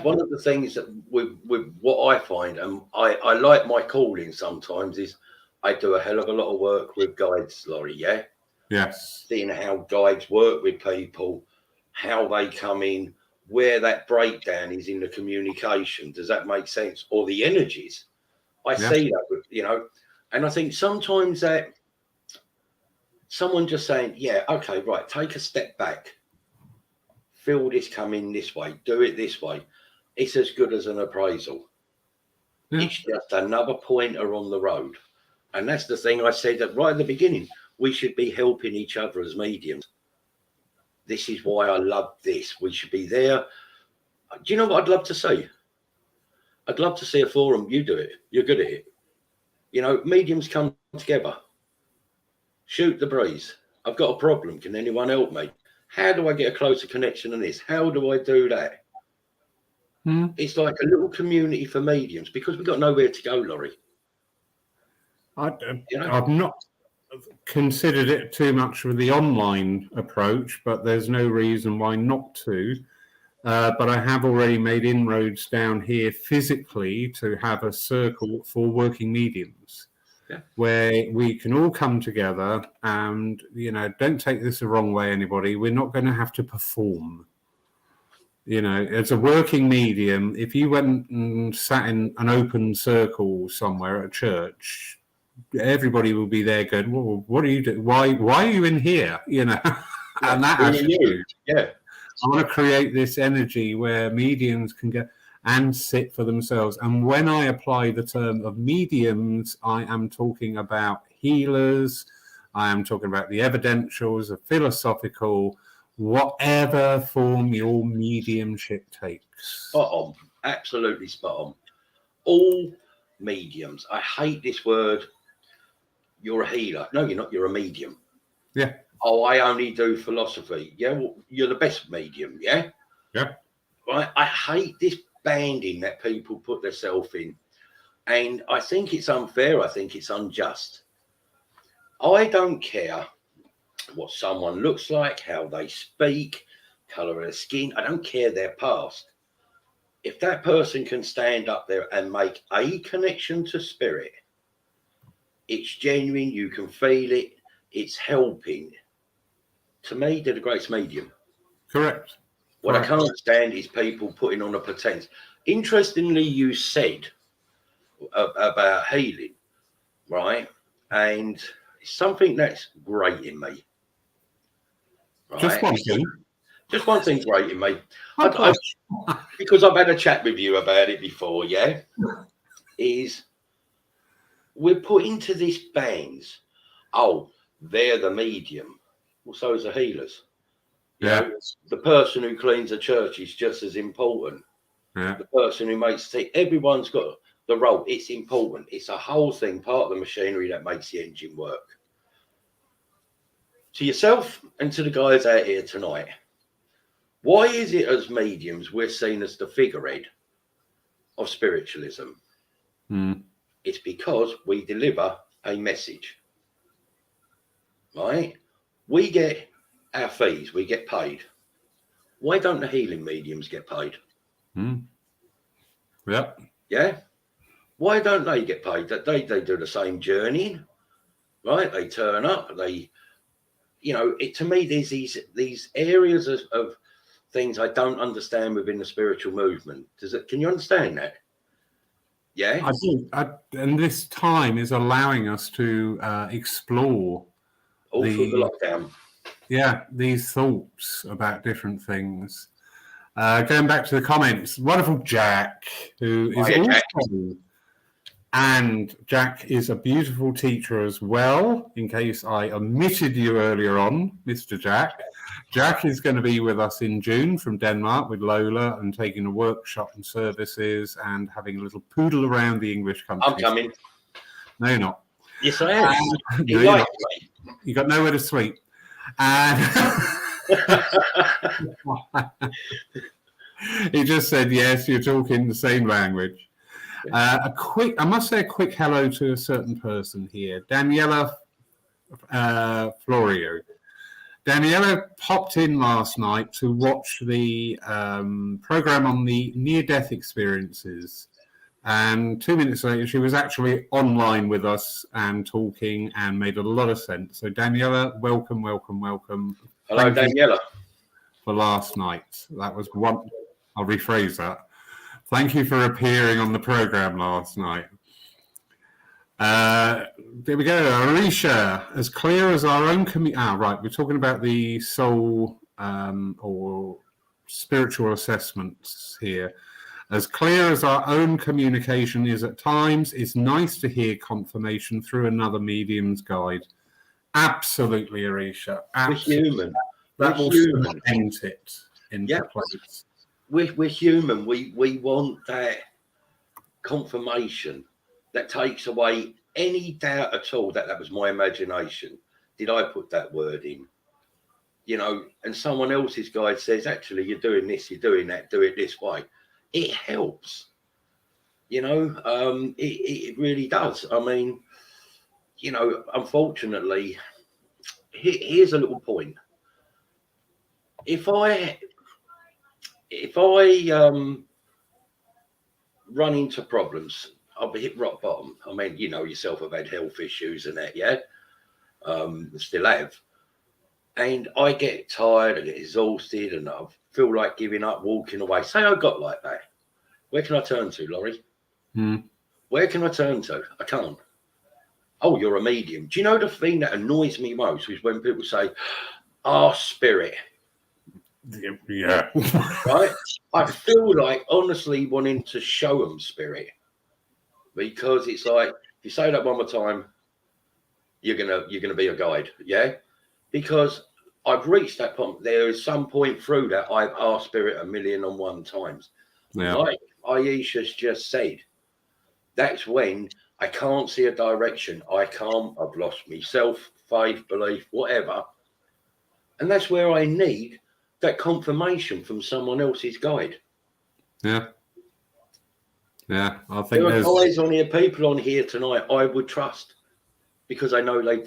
One of the things that with what I find, and I like my calling sometimes, is I do a hell of a lot of work with guides, Laurie, Yes. Seeing how guides work with people, how they come in, where that breakdown is in the communication. Does that make sense? Or the energies. I see that, and I think sometimes that someone just saying, okay, right, take a step back, feel this come in this way, do it this way. It's as good as an appraisal. It's just another pointer on the road. And that's the thing I said that right at the beginning. We should be helping each other as mediums. This is why I love this. We should be there. Do you know what I'd love to see? I'd love to see a forum. You do it. You're good at it. Mediums come together. Shoot the breeze. I've got a problem. Can anyone help me? How do I get a closer connection than this? How do I do that? It's like a little community for mediums because we've got nowhere to go, Laurie. I've not considered it too much with the online approach, but there's no reason why not to. But I have already made inroads down here physically to have a circle for working mediums where we can all come together and, don't take this the wrong way, anybody. We're not going to have to perform. As a working medium, if you went and sat in an open circle somewhere at a church, everybody will be there going, well, what are you doing? Why are you in here? And that attitude. I want to create this energy where mediums can go and sit for themselves. And when I apply the term of mediums, I am talking about healers. I am talking about the evidentials, the philosophical, whatever form your mediumship takes. Spot on. Absolutely spot on. All mediums. I hate this word. You're a healer. No, you're not. You're a medium. Yeah. Oh, I only do philosophy. Yeah, well, you're the best medium. Yeah. Yeah. Right. I hate this banding that people put themselves in. And I think it's unfair. I think it's unjust. I don't care what someone looks like, how they speak, colour of their skin. I don't care their past. If that person can stand up there and make a connection to spirit, it's genuine, you can feel it, it's helping. To me, they're the greatest medium. Correct. What I can't stand is people putting on a pretense. Interestingly, you said about healing, right? And it's something that's grating me. Right? Just one thing. Just one thing's grating me. Because I've had a chat with you about it before, is we're put into this bands. Oh, they're the medium. Well, so is the healers. You know, the person who cleans a church is just as important. The person who makes tea. Everyone's got the role. It's important. It's a whole thing, part of the machinery that makes the engine work. To yourself and to the guys out here tonight, why is it as mediums we're seen as the figurehead of spiritualism? It's because we deliver a message, right? We get our fees, we get paid. Why don't the healing mediums get paid? Yep. Yeah. Why don't they get paid? That they do the same journey, right? They turn up, they, to me, there's these areas of things I don't understand within the spiritual movement. Can you understand that? Yeah. I do. And this time is allowing us to explore all through the lockdown. Yeah, these thoughts about different things. Going back to the comments, wonderful Jack, who is also, Jack. And Jack is a beautiful teacher as well, in case I omitted you earlier on, Mr. Jack. Jack is going to be with us in June from Denmark with Lola and taking a workshop and services and having a little poodle around the English country. I'm coming. No, you're not. Yes, I am. No, you got nowhere to sleep. And he just said, yes, you're talking the same language. I must say a quick hello to a certain person here, Daniela Florio. Daniela popped in last night to watch the program on the near-death experiences. And 2 minutes later, she was actually online with us and talking and made a lot of sense. So, Daniela, welcome. Hello, Daniela. For last night. That was one. I'll rephrase that. Thank you for appearing on the program last night. There we go. Arisha, as clear as our own right, we're talking about the soul or spiritual assessments here. As clear as our own communication is at times, it's nice to hear confirmation through another medium's guide. Absolutely, Arisha. Absolutely. We're human. That will cement it into place. We're human. We want that confirmation that takes away any doubt at all that was my imagination. Did I put that word in? And someone else's guide says, actually, you're doing this, you're doing that, do it this way. It helps, it really does. I mean, unfortunately, here's a little point. If I run into problems, I'll be hit rock bottom. I mean, yourself, I've had health issues and that, yeah, still have. And I get tired, I get exhausted, and I feel like giving up, walking away. Say I got like that. Where can I turn to, Laurie? Where can I turn to? I can't. Oh, you're a medium. Do you know the thing that annoys me most is when people say, spirit. Yeah. Right? I feel like honestly wanting to show them spirit. Because it's like, if you say that one more time, you're gonna be a guide, yeah? Because I've reached that point. There is some point through that I've asked spirit 1,000,001 times. Yeah. Like Aisha's just said, that's when I can't see a direction. I've lost myself, faith, belief, whatever. And that's where I need that confirmation from someone else's guide. Yeah. Yeah. I think there are guys on here, people on here tonight I would trust because I know they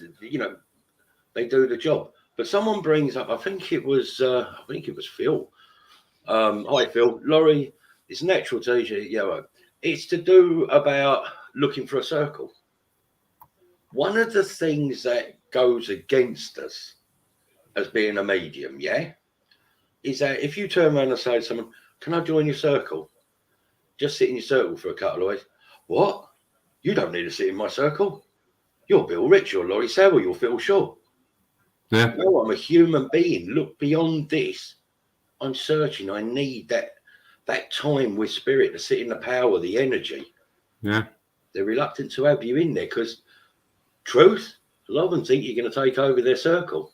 do the job. But someone brings up, I think it was Phil. Hi Phil. Laurie, it's natural teacher, yellow. It's to do about looking for a circle. One of the things that goes against us as being a medium, is that if you turn around and say to someone, can I join your circle? Just sit in your circle for a couple of days. What? You don't need to sit in my circle. You're Bill Rich, you're Laurie Saville, you're Phil Shaw. Yeah. No, I'm a human being. Look beyond this. I'm searching. I need that time with spirit to sit in the power, the energy. Yeah. They're reluctant to have you in there because truth, a lot of them think you're going to take over their circle.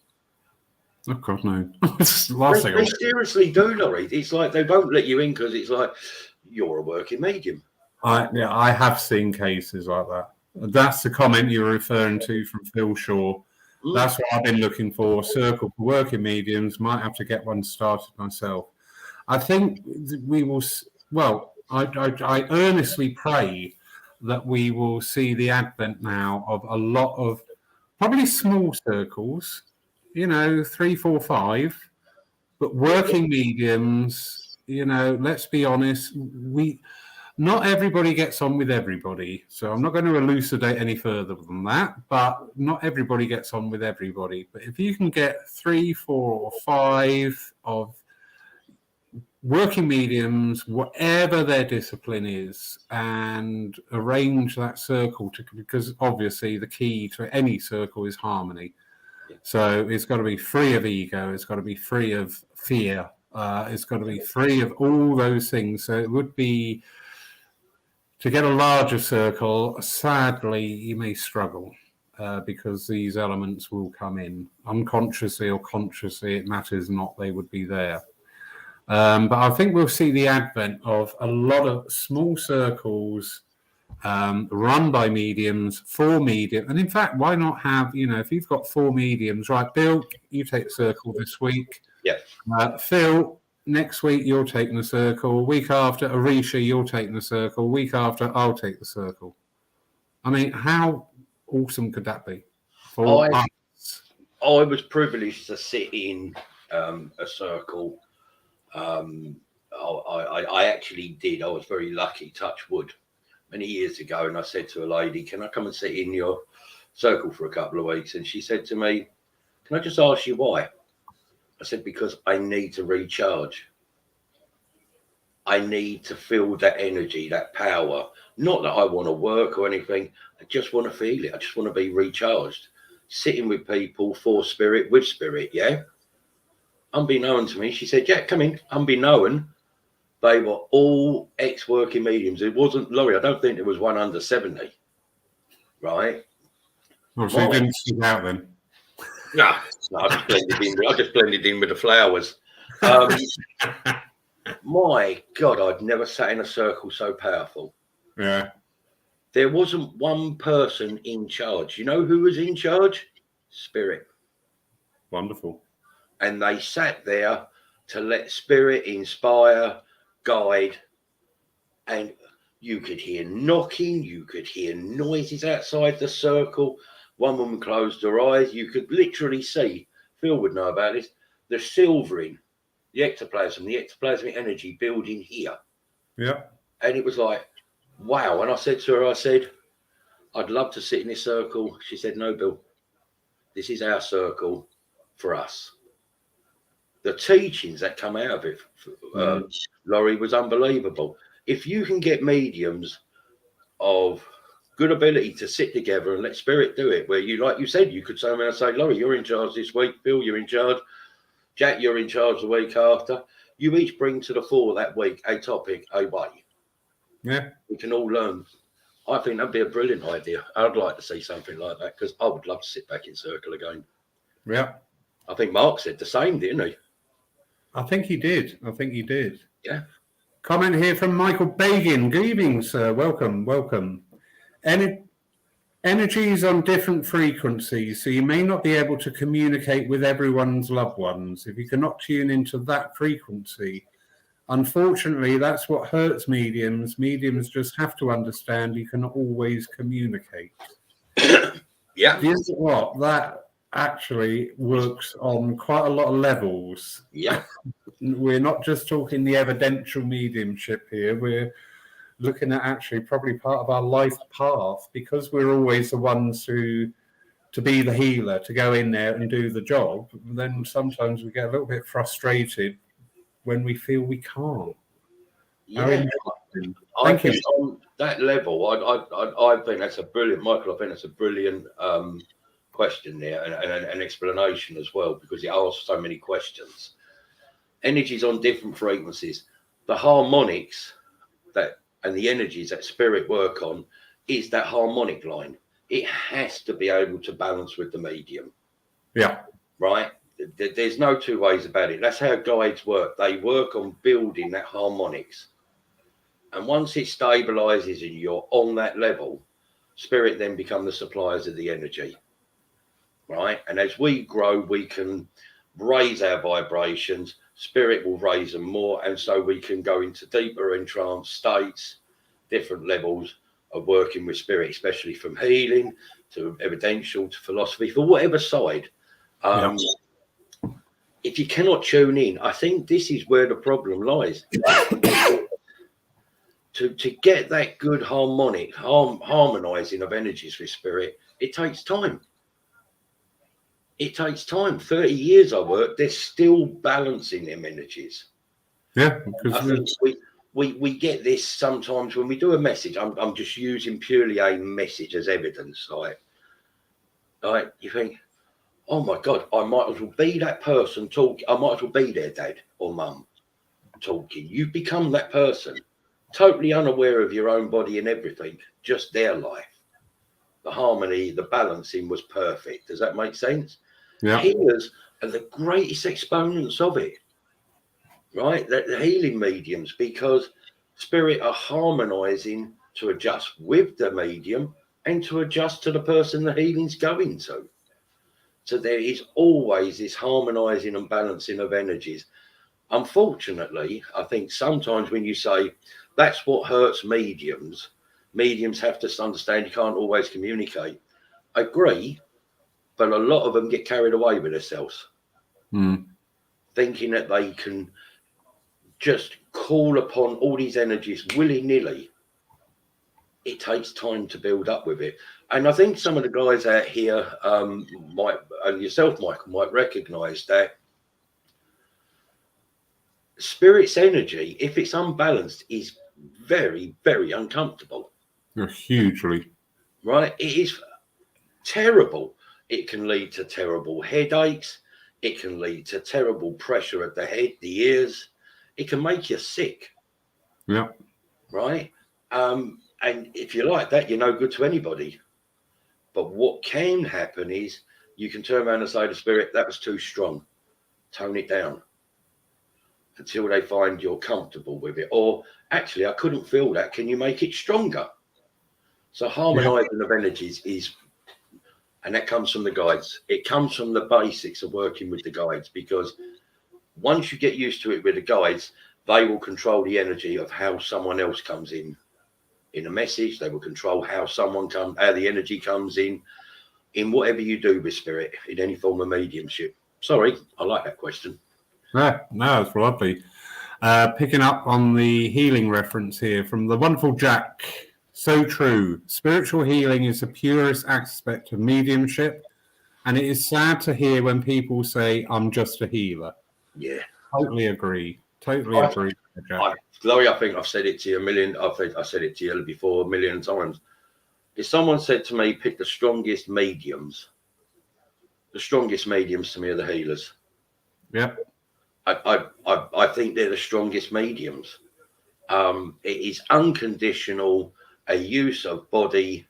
Oh God, no. They seriously do, Laurie. It's like they won't let you in because it's like you're a working medium. I have seen cases like that. That's the comment you're referring to from Phil Shaw. That's what I've been looking for. Circle for working mediums. Might have to get one started myself. I think we will. Well, I earnestly pray that we will see the advent now of a lot of probably small circles 3, 4, 5. But working mediums, let's be honest, not everybody gets on with everybody. So I'm not going to elucidate any further than that, but not everybody gets on with everybody. But if you can get 3, 4, or 5 of working mediums, whatever their discipline is, and arrange that circle because obviously the key to any circle is harmony. So it's got to be free of ego. It's got to be free of fear. It's got to be free of all those things. So it would be, to get a larger circle, sadly, you may struggle because these elements will come in. Unconsciously or consciously, it matters not, they would be there. But I think we'll see the advent of a lot of small circles run by mediums, for medium. And in fact, why not have, if you've got 4 mediums, right, Bill, you take the circle this week. Yeah. Phil, next week you're taking the circle. Week after, Arisha, you're taking the circle. Week after, I'll take the circle. I mean, how awesome could that be? For us? I was privileged to sit in a circle. I actually did. I was very lucky, touch wood, many years ago. And I said to a lady, can I come and sit in your circle for a couple of weeks? And she said to me, can I just ask you why? I said, because I need to recharge. I need to feel that energy, that power. Not that I want to work or anything. I just want to feel it. I just want to be recharged. Sitting with people for spirit, with spirit, yeah? Unbeknown to me, she said, Jack, come in. Unbeknown, they were all ex-working mediums. It wasn't, Laurie, I don't think there was one under 70, right? Oh, so you didn't stick out then? No, I just blended in with the flowers. My God, I'd never sat in a circle so powerful. Yeah. There wasn't one person in charge. You know who was in charge? Spirit. Wonderful. And they sat there to let spirit inspire, guide, and you could hear knocking, you could hear noises outside the circle. One woman closed her eyes. You could literally see, Phil would know about this, the silvering, the ectoplasmic energy building here. Yeah. And it was like, wow. And I said to her, I'd love to sit in this circle. She said, no, Bill, this is our circle for us. The teachings that come out of it, Laurie, was unbelievable. If you can get mediums of good ability to sit together and let spirit do it, where you, like you said, you could say, Laurie, you're in charge this week. Bill, you're in charge. Jack, you're in charge the week after. You each bring to the fore that week a topic, a way. Yeah. We can all learn. I think that'd be a brilliant idea. I'd like to see something like that because I would love to sit back in circle again. Yeah. I think Mark said the same, didn't he? I think he did. Yeah. Comment here from Michael Bagin. Good evening, sir. Welcome. Energies on different frequencies, so you may not be able to communicate with everyone's loved ones if you cannot tune into that frequency. Unfortunately, that's what hurts mediums. Mediums just have to understand you can always communicate. Yeah. You know what? That actually works on quite a lot of levels. Yeah. We're not just talking the evidential mediumship here. We're looking at actually probably part of our life path, because we're always the ones to be the healer, to go in there and do the job. Then sometimes we get a little bit frustrated when we feel we can't. Yeah. I think on that level, I think that's a brilliant, Michael, I think that's a brilliant question there and an explanation as well, because it asks so many questions. Energies on different frequencies. The harmonics and the energies that spirit work on is that harmonic line. It has to be able to balance with the medium. Yeah. Right? There's no two ways about it. That's how guides work. They work on building that harmonics. And once it stabilizes and you're on that level, spirit then become the suppliers of the energy. Right? And as we grow, we can raise our vibrations. Spirit will raise them more, and so we can go into deeper entranced states, different levels of working with spirit, especially from healing to evidential to philosophy, for whatever side. if you cannot tune in, I think this is where the problem lies. To get that good harmonizing of energies with spirit, it takes time. It takes time. 30 years I worked, they're still balancing them energies. Yeah, I think we get this sometimes when we do a message. I'm just using purely a message as evidence. Like you think, oh my God, I might as well be that person talking. I might as well be their dad or mum talking. You've become that person, totally unaware of your own body and everything, just their life. The harmony, the balancing was perfect. Does that make sense? Yeah. Healers are the greatest exponents of it, right? The healing mediums, because spirit are harmonizing to adjust with the medium and to adjust to the person the healing's going to. So there is always this harmonizing and balancing of energies. Unfortunately, I think sometimes when you say that's what hurts mediums, mediums have to understand you can't always communicate. I agree, but a lot of them get carried away with themselves, thinking that they can just call upon all these energies willy-nilly. It takes time to build up with it. And I think some of the guys out here might, and yourself, Michael, might recognize that spirit's energy, if it's unbalanced, is very, very uncomfortable. Hugely. Right? It is terrible. It can lead to terrible headaches. It can lead to terrible pressure at the head, the ears. It can make you sick. Yeah. Right? And if you're like that, you're no good to anybody. But what can happen is you can turn around and say to spirit, that was too strong. Tone it down until they find you're comfortable with it. Or actually, I couldn't feel that. Can you make it stronger? So harmonizing of energies is, and that comes from the guides. It comes from the basics of working with the guides, because once you get used to it with the guides, they will control the energy of how someone else comes in a message. They will control how the energy comes in whatever you do with spirit, in any form of mediumship. Sorry, I like that question. Yeah, no, it's lovely. Picking up on the healing reference here from the wonderful Jack. So true. Spiritual healing is the purest aspect of mediumship, and it is sad to hear when people say, I'm just a healer. Yeah. Totally agree. Totally agree, Jack. Chloe, I think I've said it to you I said it to you before a million times. If someone said to me, pick the strongest mediums to me are the healers. Yep. I think they're the strongest mediums. It is unconditional, a use of body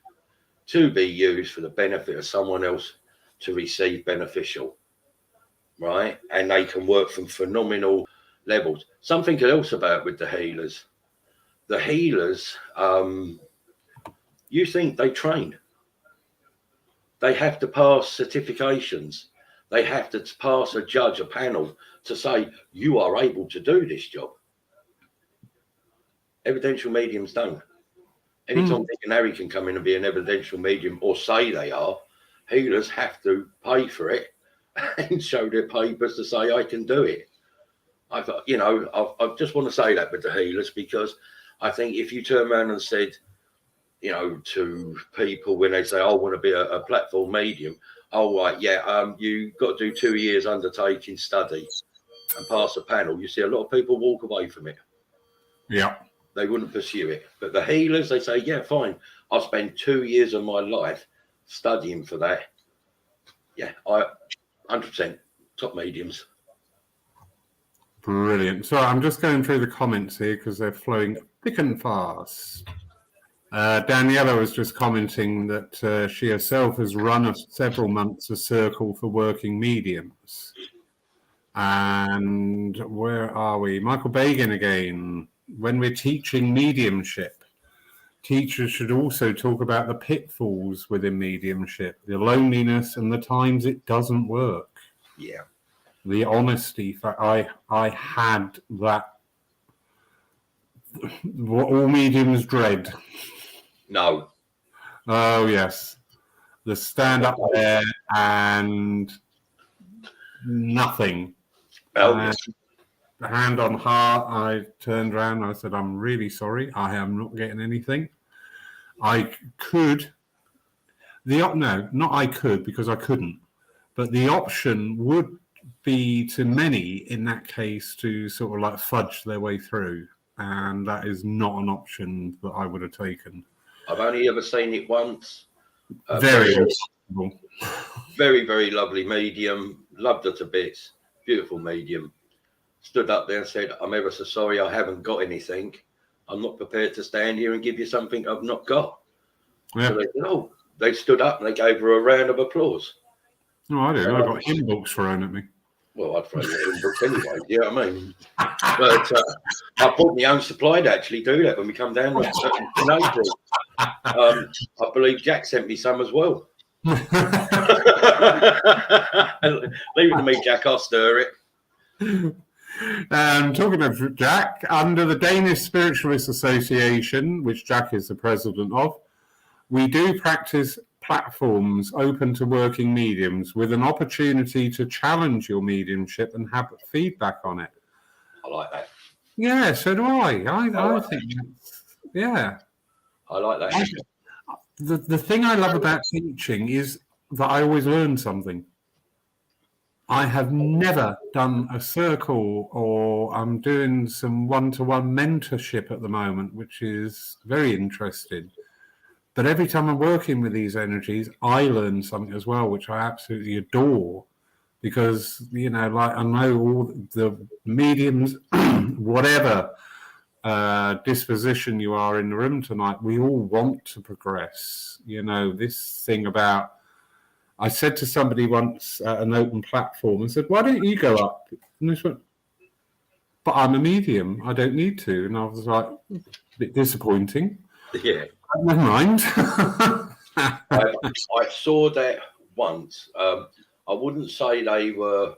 to be used for the benefit of someone else to receive beneficial, right? And they can work from phenomenal levels. Something else about with the healers. The healers, you think they train. They have to pass certifications. They have to pass a panel to say, you are able to do this job. Evidential mediums don't. Anytime Dick and Harry can come in and be an evidential medium, or say they are, healers have to pay for it and show their papers to say, I can do it. I just want to say that with the healers, because I think if you turn around and said, to people when they say, I want to be a platform medium, you've got to do 2 years undertaking study and pass a panel. You see a lot of people walk away from it. Yeah. They wouldn't pursue it. But the healers, they say, yeah, fine. I'll spend 2 years of my life studying for that. Yeah, 100% top mediums. Brilliant. So I'm just going through the comments here because they're flowing thick and fast. Daniela was just commenting that she herself has run several months a circle for working mediums. And where are we? Michael Bagan again. When we're teaching mediumship, teachers should also talk about the pitfalls within mediumship, the loneliness and the times it doesn't work. Yeah. The honesty. I had that. What all mediums dread. No. Oh, yes. The stand up there and nothing. Oh, yes. Hand on heart, I turned around and I said, I'm really sorry. I am not getting anything. I could. No, not I could, because I couldn't. But the option would be to many in that case to sort of like fudge their way through. And that is not an option that I would have taken. I've only ever seen it once. Very uncomfortable. Very, very lovely medium. Loved her to bits. Beautiful medium. Stood up there and said, I'm ever so sorry I haven't got anything. I'm not prepared to stand here and give you something I've not got. Yeah. So they said, oh, they stood up and they gave her a round of applause. No, I do. I got hymn books thrown at me. Well, I'd throw the hymn books anyway, you know what I mean? But I bought my own supply to actually do that when we come down in April. I believe Jack sent me some as well. Leave it to me, Jack. I'll stir it. Talking of Jack, under the Danish Spiritualist Association, which Jack is the president of, we do practice platforms open to working mediums with an opportunity to challenge your mediumship and have feedback on it. I like that. Yeah, so do I. I think that's, yeah. I like that. The thing I love about teaching is that I always learn something. I have never done a circle, or I'm doing some one-to-one mentorship at the moment, which is very interesting. But every time I'm working with these energies, I learn something as well, which I absolutely adore. Because, you know, like I know all the mediums, whatever disposition you are in the room tonight, we all want to progress. You know, this thing about, I said to somebody once at an open platform, I said, why don't you go up? And they went, but I'm a medium, I don't need to. And I was like, a bit disappointing. Yeah. Never mind. I saw that once. I wouldn't say they were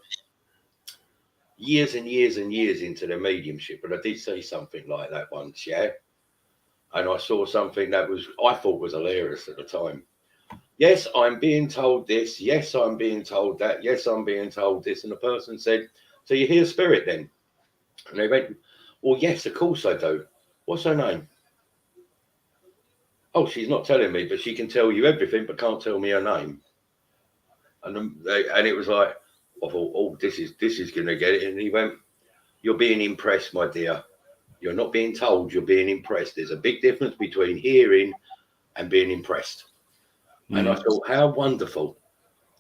years and years and years into their mediumship, but I did see something like that once, yeah. And I saw something that I thought was hilarious at the time. Yes, I'm being told this. Yes, I'm being told that. Yes, I'm being told this. And the person said, so you hear spirit then? And they went, well, yes, of course I do. What's her name? Oh, she's not telling me, but she can tell you everything, but can't tell me her name. And it was like, I thought, oh, this is going to get it. And he went, you're being impressed, my dear. You're not being told, you're being impressed. There's a big difference between hearing and being impressed. And I thought, how wonderful.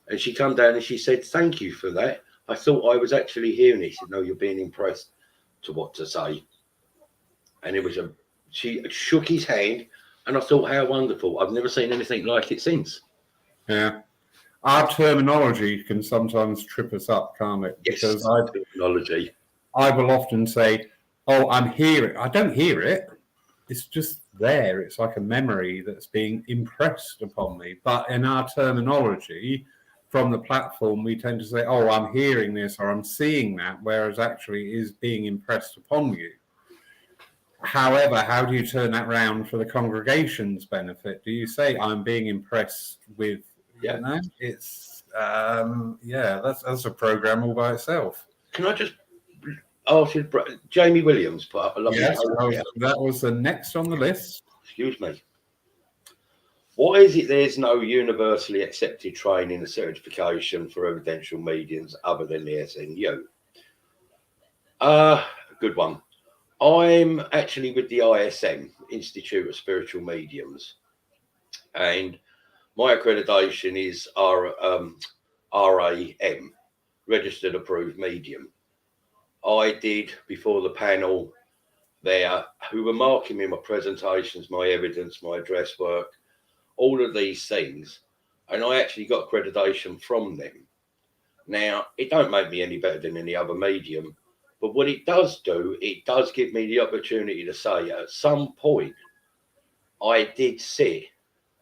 And she come down and she said, thank you for that. I thought I was actually hearing it. She said, no, you're being impressed to what to say. And it was she shook his hand, and I thought, how wonderful. I've never seen anything like it since. Yeah. Our terminology can sometimes trip us up, can't it? Yes, because terminology. I will often say, oh, I'm hearing. I don't hear it. It's just there. It's like a memory that's being impressed upon me. But in our terminology from the platform, we tend to say, oh, I'm hearing this or I'm seeing that, whereas actually it is being impressed upon you. However, how do you turn that round for the congregation's benefit? Do you say, I'm being impressed with, you know, it's, that's a program all by itself. Can I just ask you, Jamie Williams put up a lovely that was the next on the list. Excuse me. What is it? There's no universally accepted training or certification for evidential mediums other than the SNU. Good one. I'm actually with the ISM, Institute of Spiritual Mediums, and my accreditation is RAM, Registered Approved Medium. I did, before the panel there, who were marking me my presentations, my evidence, my address work, all of these things, and I actually got accreditation from them. Now, it don't make me any better than any other medium, but what it does do, it does give me the opportunity to say at some point, I did sit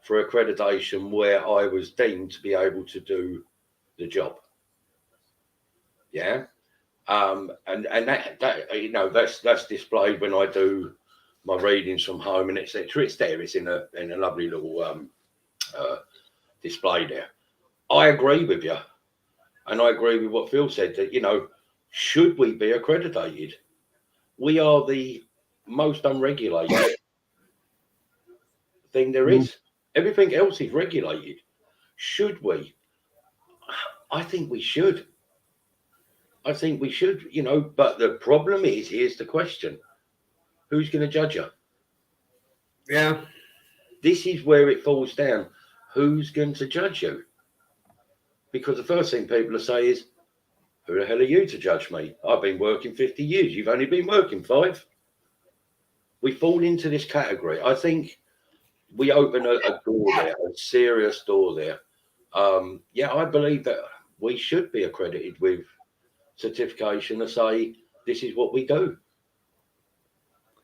for accreditation where I was deemed to be able to do the job. Yeah. And that you know, that's displayed when I do my readings from home and etc. It's there. It's in a lovely little display there. I agree with you, and I agree with what Phil said, that, you know, should we be accredited? We are the most unregulated thing there is. Everything else is regulated. Should we? I think we should. I think we should, you know, but the problem is, here's the question. Who's going to judge you? Yeah. This is where it falls down. Who's going to judge you? Because the first thing people will say is, who the hell are you to judge me? I've been working 50 years. You've only been working 5. We fall into this category. I think we open a door there, a serious door there. Yeah, I believe that we should be accredited with certification to say this is what we do.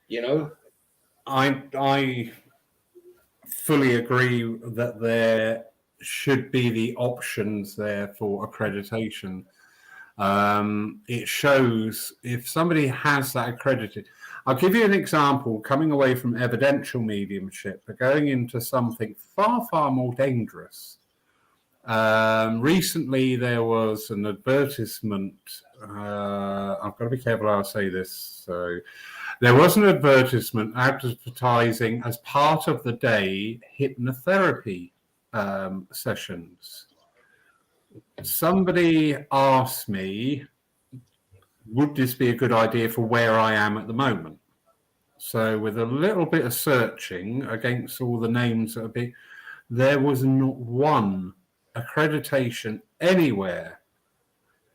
You know, I fully agree that there should be the options there for accreditation. It shows if somebody has that accredited. I'll give you an example, coming away from evidential mediumship, but going into something far, far more dangerous. Recently, there was an advertisement. I've got to be careful how I say this. So, there was an advertisement advertising as part of the day hypnotherapy sessions. Somebody asked me, would this be a good idea for where I am at the moment? So with a little bit of searching against all the names that have been, there was not one accreditation anywhere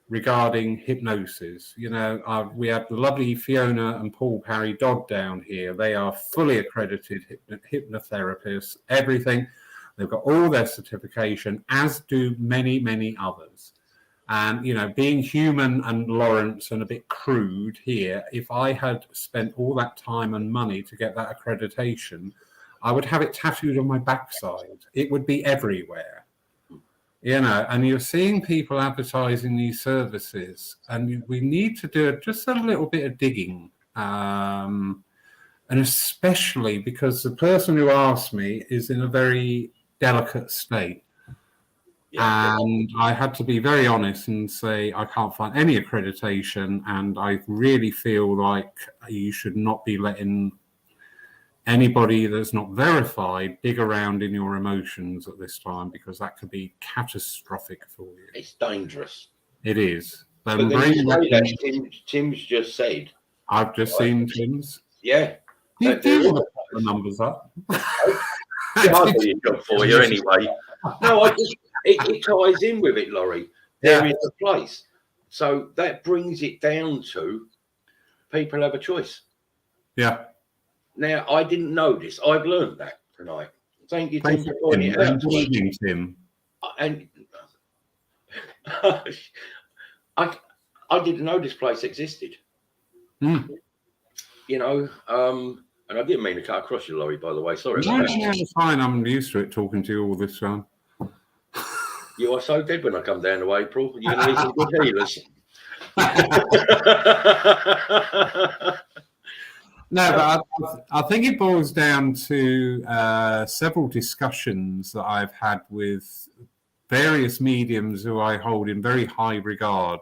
regarding hypnosis. You know, we had the lovely Fiona and Paul Parry Dodd down here. They are fully accredited hypnotherapists, everything. They've got all their certification, as do many, many others. And, you know, being human and Lawrence and a bit crude here, if I had spent all that time and money to get that accreditation, I would have it tattooed on my backside. It would be everywhere. You know, and you're seeing people advertising these services, and we need to do just a little bit of digging. And especially because the person who asked me is in a very delicate state. And I had to be very honest and say, I can't find any accreditation, and I really feel like you should not be letting anybody that's not verified dig around in your emotions at this time, because that could be catastrophic for you. It's dangerous. It is. But then Tim's just said. I've just seen Tim's. Yeah. Do you want to put the numbers up? I'll do your job for you anyway. No, it ties in with it, Laurie. There is a place. So that brings it down to people have a choice. Yeah. Now, I didn't know this. I've learned that tonight. Thank you, Tim, for pointing it out. Good evening, Tim. And I didn't know this place existed. Mm. You know, and I didn't mean to cut across you, Laurie, by the way. Sorry. No, it's fine. I'm used to it talking to you all this time. You are so dead when I come down to April. You're going to need some good healers. No, but I think it boils down to several discussions that I've had with various mediums who I hold in very high regard.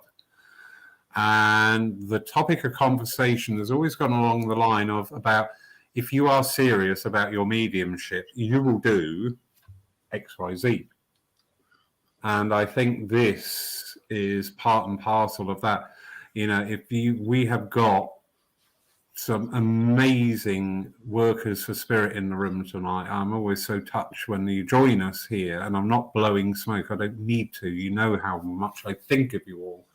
And the topic of conversation has always gone along the line of about, if you are serious about your mediumship, you will do X, Y, Z. And I think this is part and parcel of that. You know, we have got some amazing workers for spirit in the room tonight. I'm always so touched when you join us here, and I'm not blowing smoke. I don't need to. You know how much I think of you all.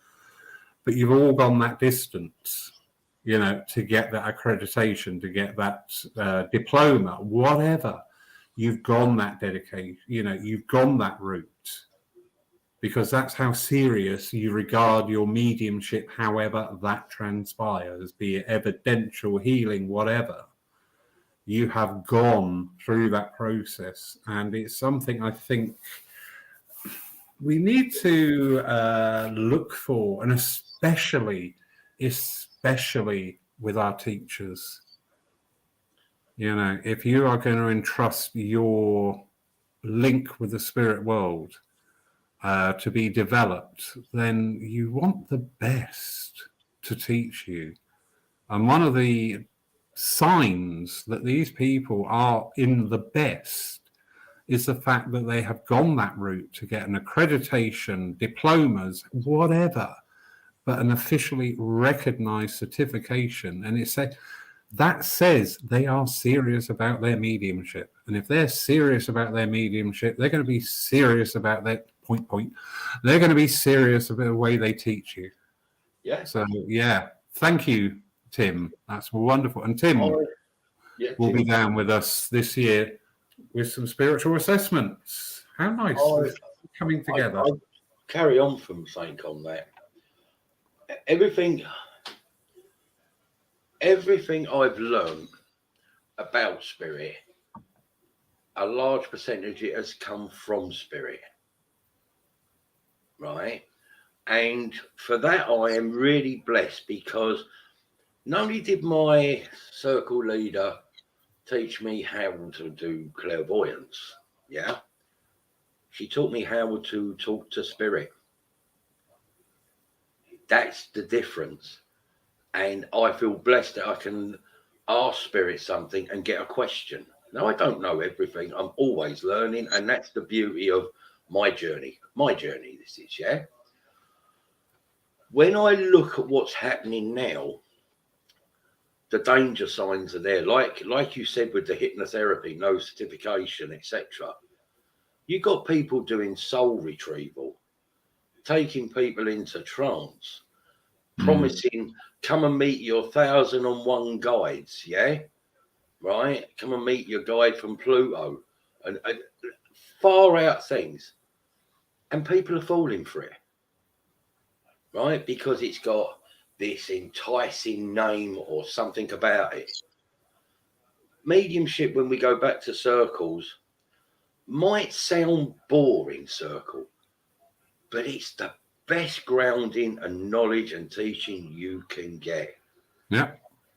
But you've all gone that distance, you know, to get that accreditation, to get that diploma, whatever. You've gone that dedication, you know, you've gone that route, because that's how serious you regard your mediumship, however that transpires, be it evidential, healing, whatever. You have gone through that process, and it's something I think we need to look for, and especially with our teachers. You know, if you are going to entrust your link with the spirit world to be developed, then you want the best. to teach you. And one of the signs that these people are in the best is the fact that they have gone that route to get an accreditation, diplomas, whatever, but an officially recognized certification. And that says they are serious about their mediumship. And if they're serious about their mediumship, they're going to be serious about their they're going to be serious about the way they teach you. Yeah. So, yeah, thank you, Tim. That's wonderful. And Tim will be down with us this year with some spiritual assessments. How nice. Coming together. I carry on from saying on that. Everything I've learned about spirit, a large percentage of it has come from spirit. Right? And for that, I am really blessed, because not only did my circle leader teach me how to do clairvoyance, yeah, she taught me how to talk to spirit. That's the difference. And I feel blessed that I can ask spirit something and get a question. Now, I don't know everything. I'm always learning. And that's the beauty of my journey. This is, yeah. When I look at what's happening now, the danger signs are there. Like you said with the hypnotherapy, no certification, etc. You got people doing soul retrieval, taking people into trance, promising, come and meet your 1001 guides, yeah? Right? Come and meet your guide from Pluto, and far out things. And people are falling for it, right? Because it's got this enticing name or something about it. Mediumship, when we go back to circles, might sound boring, circle, but it's the best grounding and knowledge and teaching you can get. Yeah.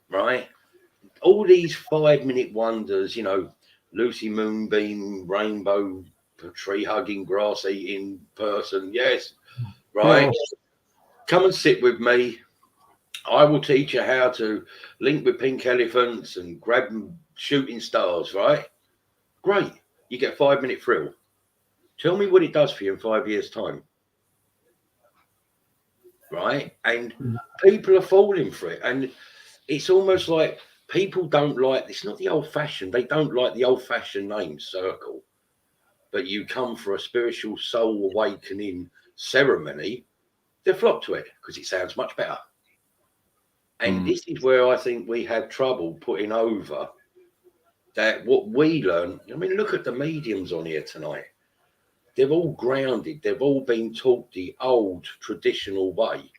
Right? All these 5-minute wonders, Lucy Moonbeam, rainbow, tree hugging, grass eating person. Yes. Right. Oh. Come and sit with me. I will teach you how to link with pink elephants and grab shooting stars. Right. Great. You get a 5-minute thrill. Tell me what it does for you in 5 years' time. Right. And people are falling for it. And it's almost like people don't like, it's not the old fashioned. They don't like the old fashioned name circle. But you come for a spiritual soul awakening ceremony, they flock to it because it sounds much better. And this is where I think we have trouble putting over that what we learn. I mean, look at the mediums on here tonight. They're all grounded. They've all been taught the old traditional way.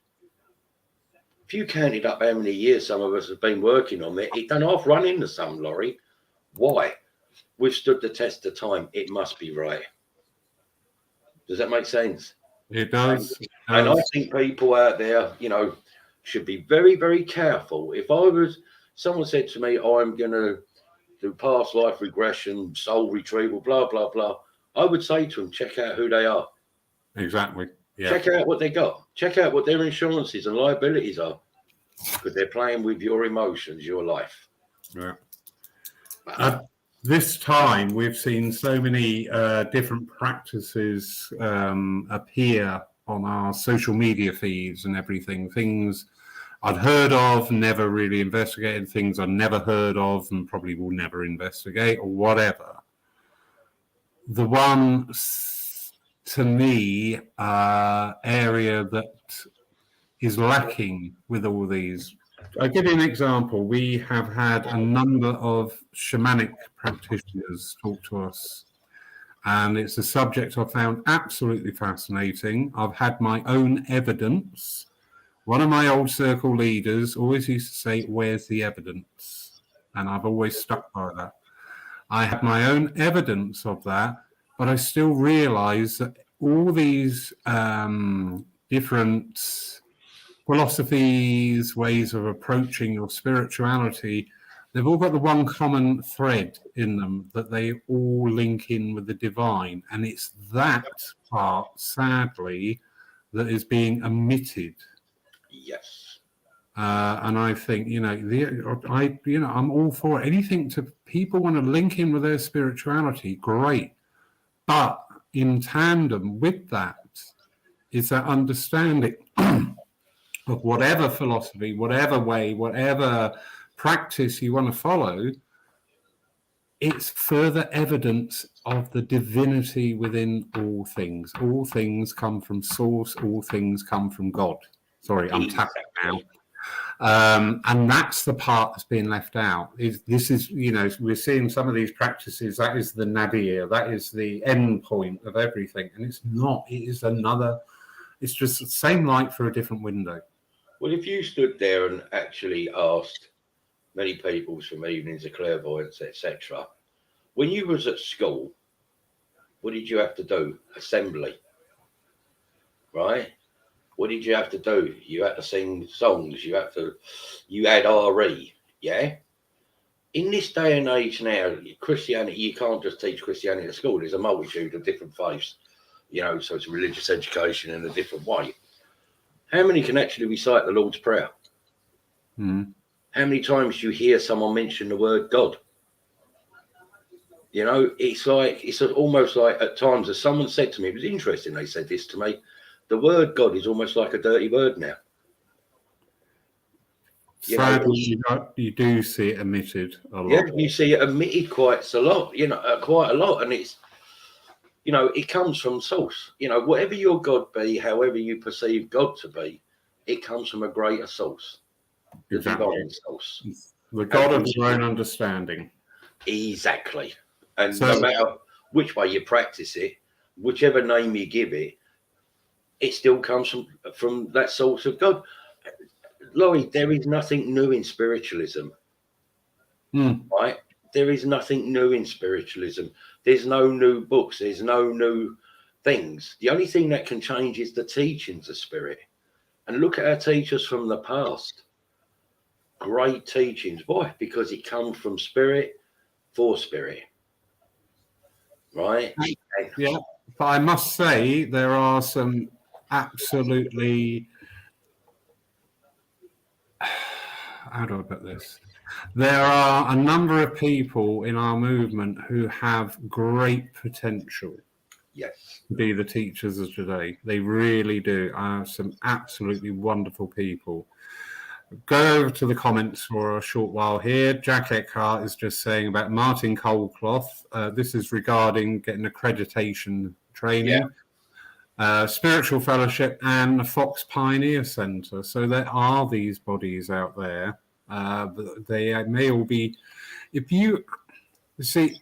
If you counted up how many years some of us have been working on it, it done half run into some lorry. Why? We've stood the test of time. It must be right. Does that make sense? It does. And I think people out there, should be very, very careful. If someone said to me, I'm going to do past life regression, soul retrieval, blah, blah, blah, I would say to them, check out who they are. Exactly. Yeah. Check out what they got. Check out what their insurances and liabilities are. Because they're playing with your emotions, your life. Yeah. This time, we've seen so many different practices appear on our social media feeds and everything. Things I'd heard of, never really investigated. Things I'd never heard of and probably will never investigate or whatever. The one, to me, area that is lacking with all these. I'll give you an example. We have had a number of shamanic practitioners talk to us, and it's a subject I found absolutely fascinating. I've had my own evidence. One of my old circle leaders always used to say, where's the evidence? And I've always stuck by that. I had my own evidence of that, but I still realize that all these different philosophies, ways of approaching your spirituality, they've all got the one common thread in them, that they all link in with the divine. And it's that part, sadly, that is being omitted. Yes. And I think, I'm all for anything to people want to link in with their spirituality, great. But in tandem with that is that understanding of whatever philosophy, whatever way, whatever practice you want to follow, it's further evidence of the divinity within all things. All things come from source, all things come from God. Sorry, I'm tapping now. And that's the part that's being left out. We're seeing some of these practices, that is the nadir, that is the end point of everything. And it's not, it's just the same light for a different window. Well, if you stood there and actually asked many people from evenings of clairvoyance, etc., when you was at school, what did you have to do? Assembly, right? What did you have to do? You had to sing songs. You had RE, yeah? In this day and age now, Christianity, you can't just teach Christianity at school. There's a multitude of different faiths, so it's religious education in a different way. How many can actually recite the Lord's Prayer? Mm. How many times do you hear someone mention the word God? It's almost like at times, as someone said to me, it was interesting, they said this to me, the word God is almost like a dirty word now. Sadly, you do see it omitted a lot. Yeah, you see it omitted quite a lot, and it's, it comes from source. Whatever your God be, however you perceive God to be, it comes from a greater source, the divine source. The God of your own understanding. Exactly. And no matter which way you practice it, whichever name you give it, it still comes from that source of God. Laurie, there is nothing new in spiritualism, right? There is nothing new in spiritualism. There's no new books. There's no new things. The only thing that can change is the teachings of spirit. And look at our teachers from the past. Great teachings. Why? Because it comes from spirit for spirit, right? Yeah, but I must say there are some absolutely, how do I put this? There are a number of people in our movement who have great potential. Yes. To be the teachers of today. They really do. Some absolutely wonderful people. Go over to the comments for a short while here. Jack Eckhart is just saying about Martin Coldcloth. This is regarding getting accreditation training. Spiritual Fellowship and the Fox Pioneer Centre. So there are these bodies out there. They may all be, if you see,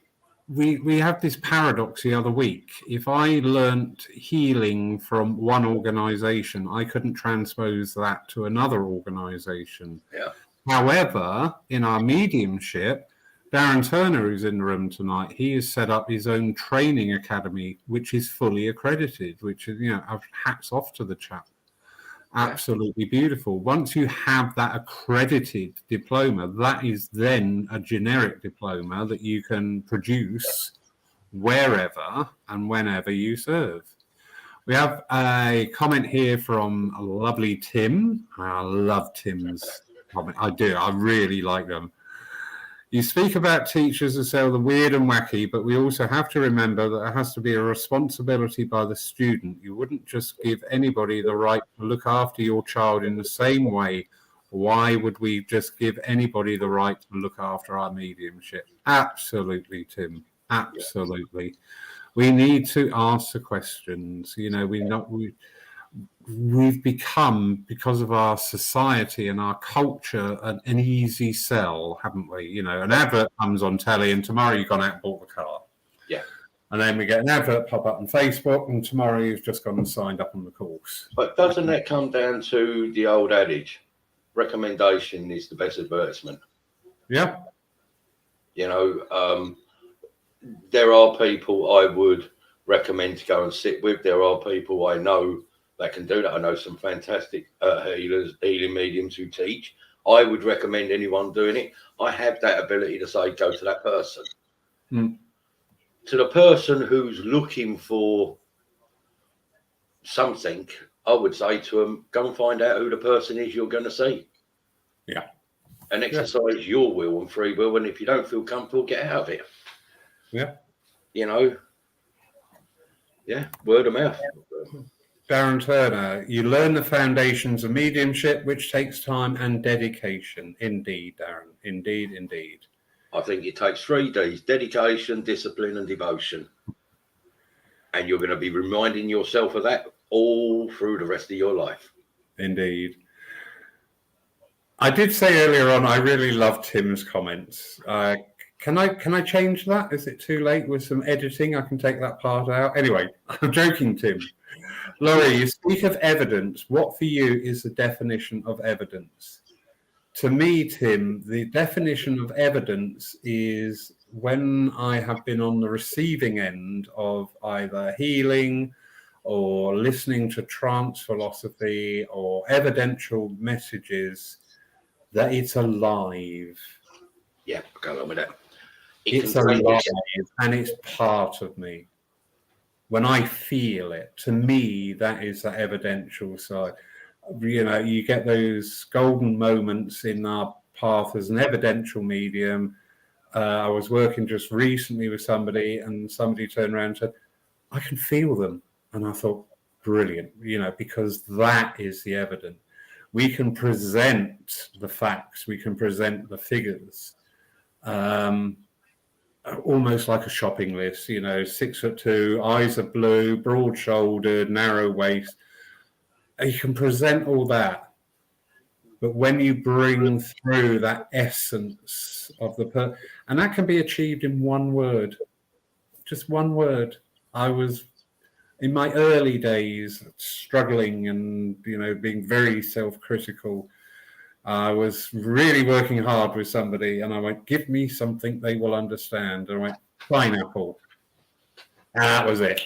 we have this paradox the other week. If I learnt healing from one organisation, I couldn't transpose that to another organisation. Yeah. However, in our mediumship, Darren Turner, who's in the room tonight, he has set up his own training academy, which is fully accredited, which is, hats off to the chap. Absolutely beautiful. Once you have that accredited diploma, that is then a generic diploma that you can produce wherever and whenever you serve. We have a comment here from a lovely Tim. I love Tim's comment. I do. I really like them. You speak about teachers who say the weird and wacky, but we also have to remember that there has to be a responsibility by the student. You wouldn't just give anybody the right to look after your child in the same way. Why would we just give anybody the right to look after our mediumship? Absolutely, Tim. Absolutely. We need to ask the questions. We've become, because of our society and our culture, an easy sell, haven't we? An advert comes on telly and tomorrow you've gone out and bought the car. Yeah. And then we get an advert pop up on Facebook and tomorrow you've just gone and signed up on the course. But doesn't that come down to the old adage, recommendation is the best advertisement? Yeah. There are people I would recommend to go and sit with. There are people I know that can do that. I know some fantastic healing mediums who teach. I would recommend anyone doing it. I have that ability to say, go to that person. To the person who's looking for something, I would say to them, go and find out who the person is you're going to see. Yeah. And exercise your will and free will. And if you don't feel comfortable, get out of it. Yeah. You know, yeah, word of mouth. Darren Turner, you learn the foundations of mediumship, which takes time and dedication. Indeed, Darren. Indeed, indeed. I think it takes 3 Ds: dedication, discipline, and devotion. And you're going to be reminding yourself of that all through the rest of your life. Indeed. I did say earlier on, I really loved Tim's comments. Can I change that? Is it too late with some editing? I can take that part out. Anyway, I'm joking, Tim. Laurie, you speak of evidence. What for you is the definition of evidence? To me, Tim, the definition of evidence is when I have been on the receiving end of either healing or listening to trance philosophy or evidential messages, that it's alive. Yeah, go along with that. It's alive and it's part of me. When I feel it, to me, that is the evidential side. You know, you get those golden moments in our path as an evidential medium. I was working just recently with somebody, and somebody turned around and said, I can feel them. And I thought, brilliant, you know, because that is the evidence. We can present the facts, we can present the figures, almost like a shopping list, you know, 6'2", eyes are blue, broad-shouldered, narrow waist. You can present all that, but when you bring through that essence of the and that can be achieved in one word, just one word. I was in my early days struggling and, you know, being very self-critical. I was really working hard with somebody, and I went, give me something they will understand. And I went, pineapple. And that was it.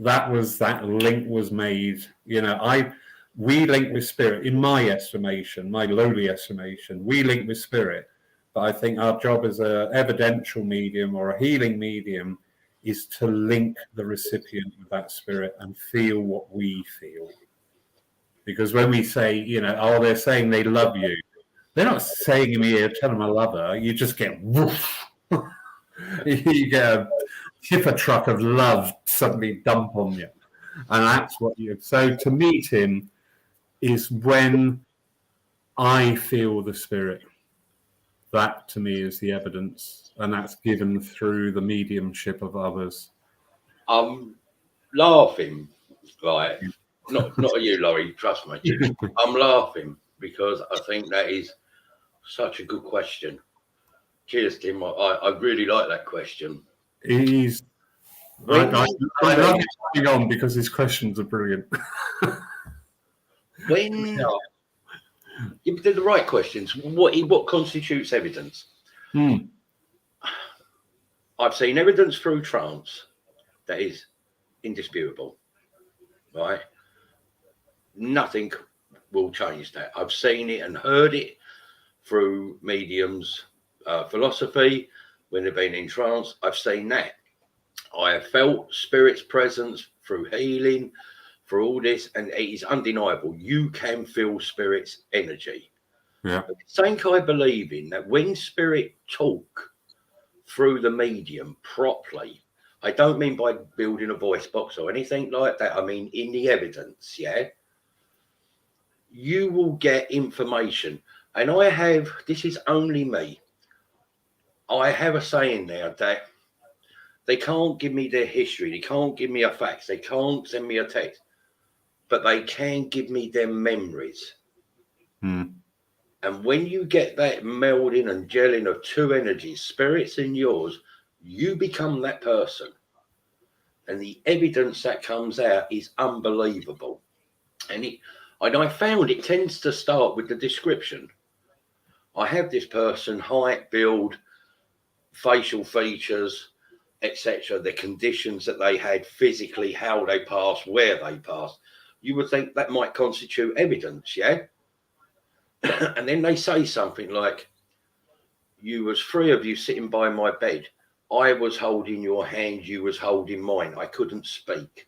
That link was made. You know, we link with spirit, in my estimation, my lowly estimation, we link with spirit. But I think our job as an evidential medium or a healing medium is to link the recipient with that spirit and feel what we feel. Because when we say, you know, oh, they're saying they love you, they're not saying to me, tell them I love her. You just get woof. You get a tipper truck of love suddenly dump on you. And that's what you... So to me, Tim, is when I feel the spirit. That to me is the evidence. And that's given through the mediumship of others. I'm laughing, right? Not at you, Laurie, trust me. I'm laughing because I think that is such a good question. Cheers, Tim. I really like that question. I love it coming on because his questions are brilliant. When you did the right questions, what constitutes evidence? I've seen evidence through trance that is indisputable, right? Nothing will change that. I've seen it and heard it through mediums, philosophy, when they've been in trance. I've seen that. I have felt spirit's presence through healing, through all this, and it is undeniable. You can feel spirit's energy. Yeah. But the same I believe in that when spirit talk through the medium properly, I don't mean by building a voice box or anything like that. I mean in the evidence, yeah. You will get information. And I have, this is only me, I have a saying now that they can't give me their history. They can't give me a fax. They can't send me a text. But they can give me their memories. And when you get that melding and gelling of two energies, spirits and yours, you become that person. And the evidence that comes out is unbelievable. And I found it tends to start with the description. I have this person, height, build, facial features, etc., the conditions that they had physically, how they passed, where they passed. You would think that might constitute evidence, yeah? And then they say something like, you was three of you sitting by my bed. I was holding your hand, you was holding mine. I couldn't speak.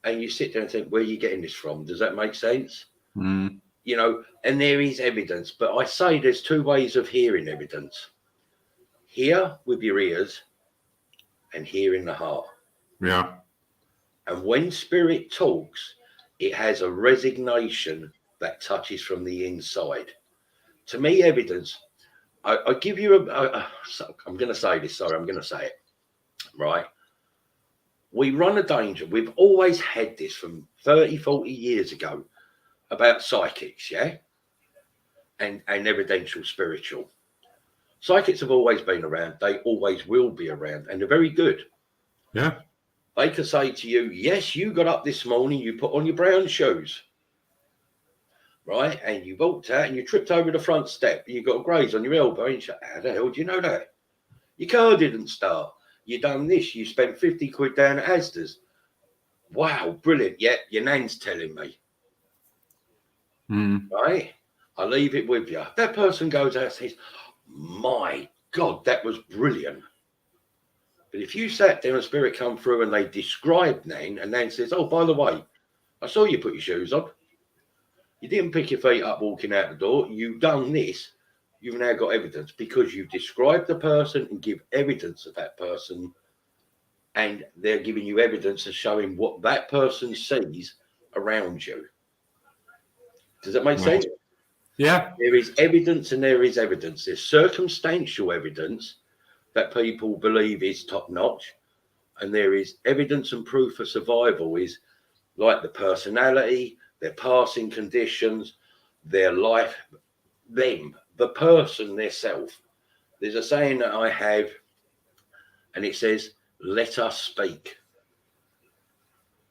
And you sit there and think, where are you getting this from? Does that make sense? you know, and there is evidence. But I say there's two ways of hearing evidence: hear with your ears and hear in the heart. Yeah. And when spirit talks, it has a resignation that touches from the inside. To me, evidence. I give you I'm going to say this. Sorry, I'm going to say it. Right. We run a danger. We've always had this from 30, 40 years ago about psychics, yeah? And evidential spiritual. Psychics have always been around. They always will be around. And they're very good. Yeah. They can say to you, yes, you got up this morning, you put on your brown shoes. Right? And you walked out and you tripped over the front step. You got a graze on your elbow. And you say, how the hell do you know that? Your car didn't start. You done this. You spent 50 quid down at Asda's. Wow, brilliant. Yeah, your nan's telling me. Right? I leave it with you. That person goes out and says, my God, that was brilliant. But if you sat there and spirit come through and they described Nan, and Nan says, oh, by the way, I saw you put your shoes on. You didn't pick your feet up walking out the door. You've done this. You've now got evidence because you've described the person and give evidence of that person. And they're giving you evidence of showing what that person sees around you. Does that make sense? Yeah. There is evidence and there is evidence. There's circumstantial evidence that people believe is top notch. And there is evidence and proof for survival is like the personality, their passing conditions, their life, them, the person, their self. There's a saying that I have, and it says, let us speak.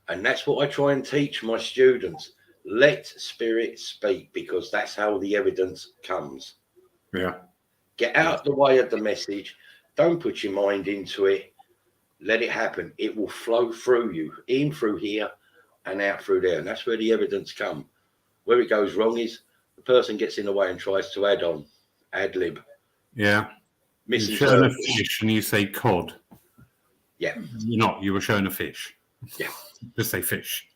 And that's what I try and teach my students. Let spirit speak, because that's how the evidence comes. Yeah. Get out the way of the message. Don't put your mind into it. Let it happen. It will flow through you, in through here and out through there. And that's where the evidence comes. Where it goes wrong is the person gets in the way and tries to add on, ad lib. Yeah. You're showing a fish and you say cod. Yeah. You're not. You were showing a fish. Yeah. Just say fish.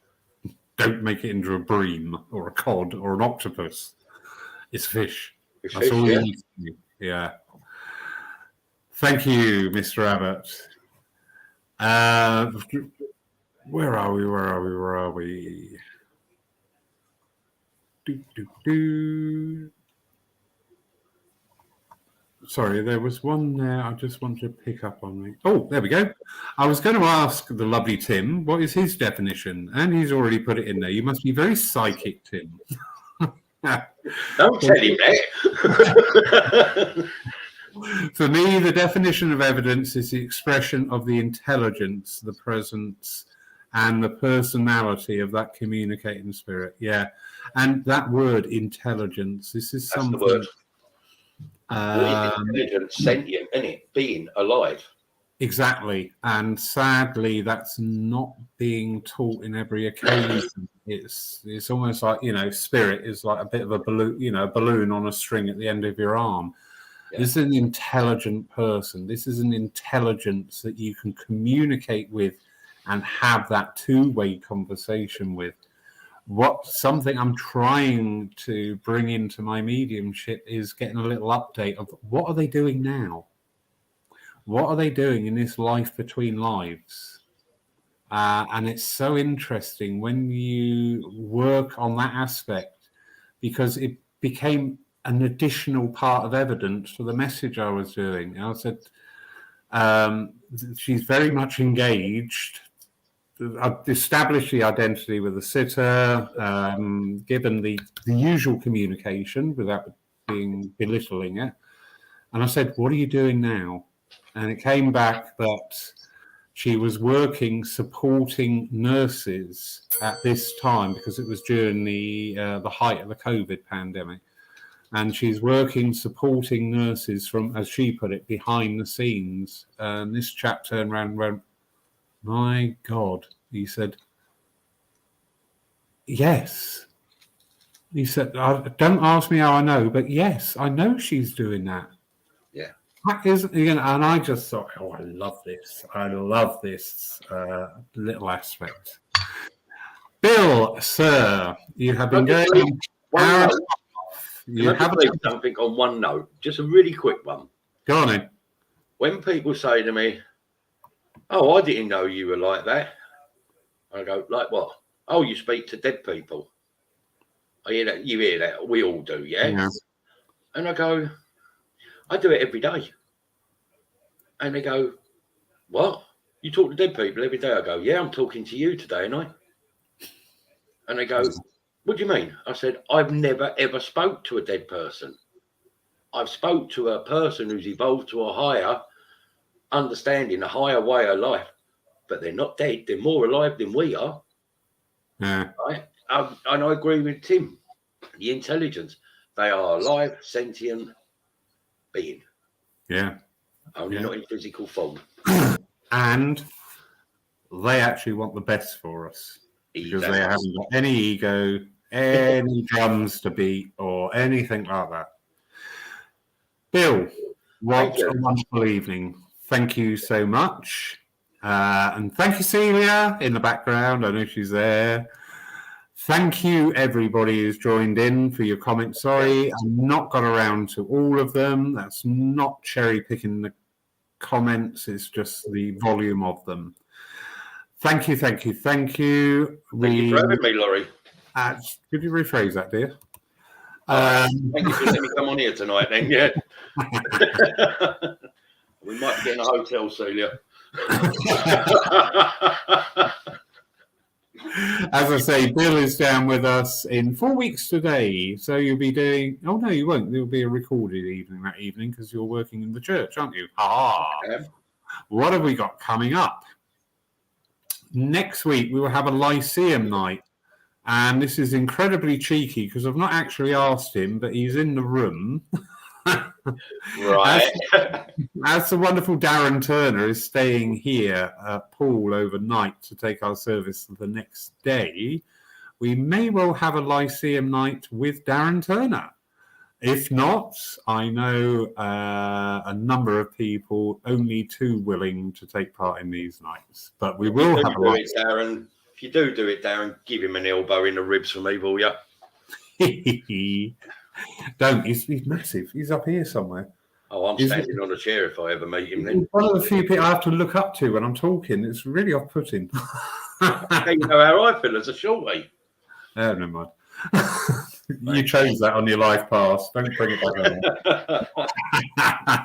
Don't make it into a bream or a cod or an octopus. It's fish. It's That's fish, all yeah. you need to do. Yeah. Thank you, Mr. Abbott. Where are we? Sorry, there was one there I just wanted to pick up on. Oh, there we go. I was going to ask the lovely Tim, what is his definition? And he's already put it in there. You must be very psychic, Tim. Don't tell him that. For me, the definition of evidence is the expression of the intelligence, the presence, and the personality of that communicating spirit. Yeah. And that word, intelligence, this is That's something... the word. Intelligent, sentient, isn't it? Being alive. Exactly. And sadly, that's not being taught in every occasion. It's almost like, spirit is like a bit of a balloon, a balloon on a string at the end of your arm. Yeah. This is an intelligent person. This is an intelligence that you can communicate with and have that two-way conversation with. Something I'm trying to bring into my mediumship is getting a little update of what are they doing now? What are they doing in this life between lives? And it's so interesting when you work on that aspect, because it became an additional part of evidence for the message I was doing. And I said, she's very much engaged. I've established the identity with the sitter, given the usual communication without belittling it. And I said, what are you doing now? And it came back that she was working, supporting nurses at this time, because it was during the height of the COVID pandemic. And she's working, supporting nurses from, as she put it, behind the scenes. And this chap turned around and went, my God, he said, yes. He said, don't ask me how I know, but yes, I know she's doing that. Yeah. That is, and I just thought, oh, I love this. I love this little aspect. Bill, sir, you have been going. One note. You have something on one note, just a really quick one. Go on in. When people say to me, "Oh, I didn't know you were like that," I go, "Like what?" "Oh, you speak to dead people." I hear that. You hear that? We all do, yeah. And I go, "I do it every day." And they go, "What? You talk to dead people every day?" I go, "Yeah, I'm talking to you today, ain't I?" And they go, "What do you mean?" I said, "I've never ever spoke to a dead person. I've spoke to a person who's evolved to a higher understanding, a higher way of life, but they're not dead. They're more alive than we are." Yeah. Right? And I agree with Tim. The intelligence, they are alive, sentient being. Yeah. Only not in physical form. And they actually want the best for us. Because they haven't got any ego, any drums to beat, or anything like that. Bill, what a wonderful evening. Thank you so much. And thank you, Celia, in the background. I know she's there. Thank you, everybody who's joined in for your comments. Sorry, I've not got around to all of them. That's not cherry picking the comments. It's just the volume of them. Thank you, thank you, thank you. Thank you for having me, Laurie. Could you rephrase that, dear? Thank you for letting me come on here tonight, then, yeah. We might be getting a hotel, Celia. As I say, Bill is down with us in 4 weeks today. So you'll be doing... Oh, no, you won't. There'll be a recorded evening that evening because you're working in the church, aren't you? What have we got coming up? Next week, we will have a Lyceum night. And this is incredibly cheeky because I've not actually asked him, but he's in the room. Right. As the wonderful Darren Turner is staying here at Poole overnight to take our service the next day, we may well have a Lyceum night with Darren Turner. If not, I know a number of people only too willing to take part in these nights. But we will have a Lyceum. Darren. If you do it, Darren, give him an elbow in the ribs for me, will you? Don't. He's massive. He's up here somewhere. Oh, I'm standing on a chair if I ever meet him then. One of the few people I have to look up to when I'm talking. It's really off-putting. You know how I feel as a shorty. Oh, never mind. You chose that on your life pass. Don't bring it back on.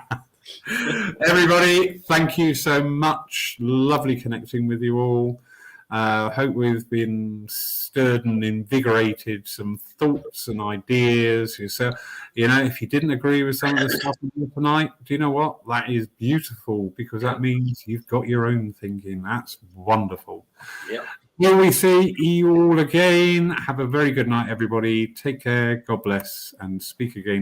Everybody, thank you so much. Lovely connecting with you all. Hope we've been stirred and invigorated some thoughts and ideas. So, you know, if you didn't agree with some of the stuff tonight, do you know what? That is beautiful because that means you've got your own thinking. That's wonderful. Yeah. Will we see you all again? Have a very good night, everybody. Take care. God bless and speak again.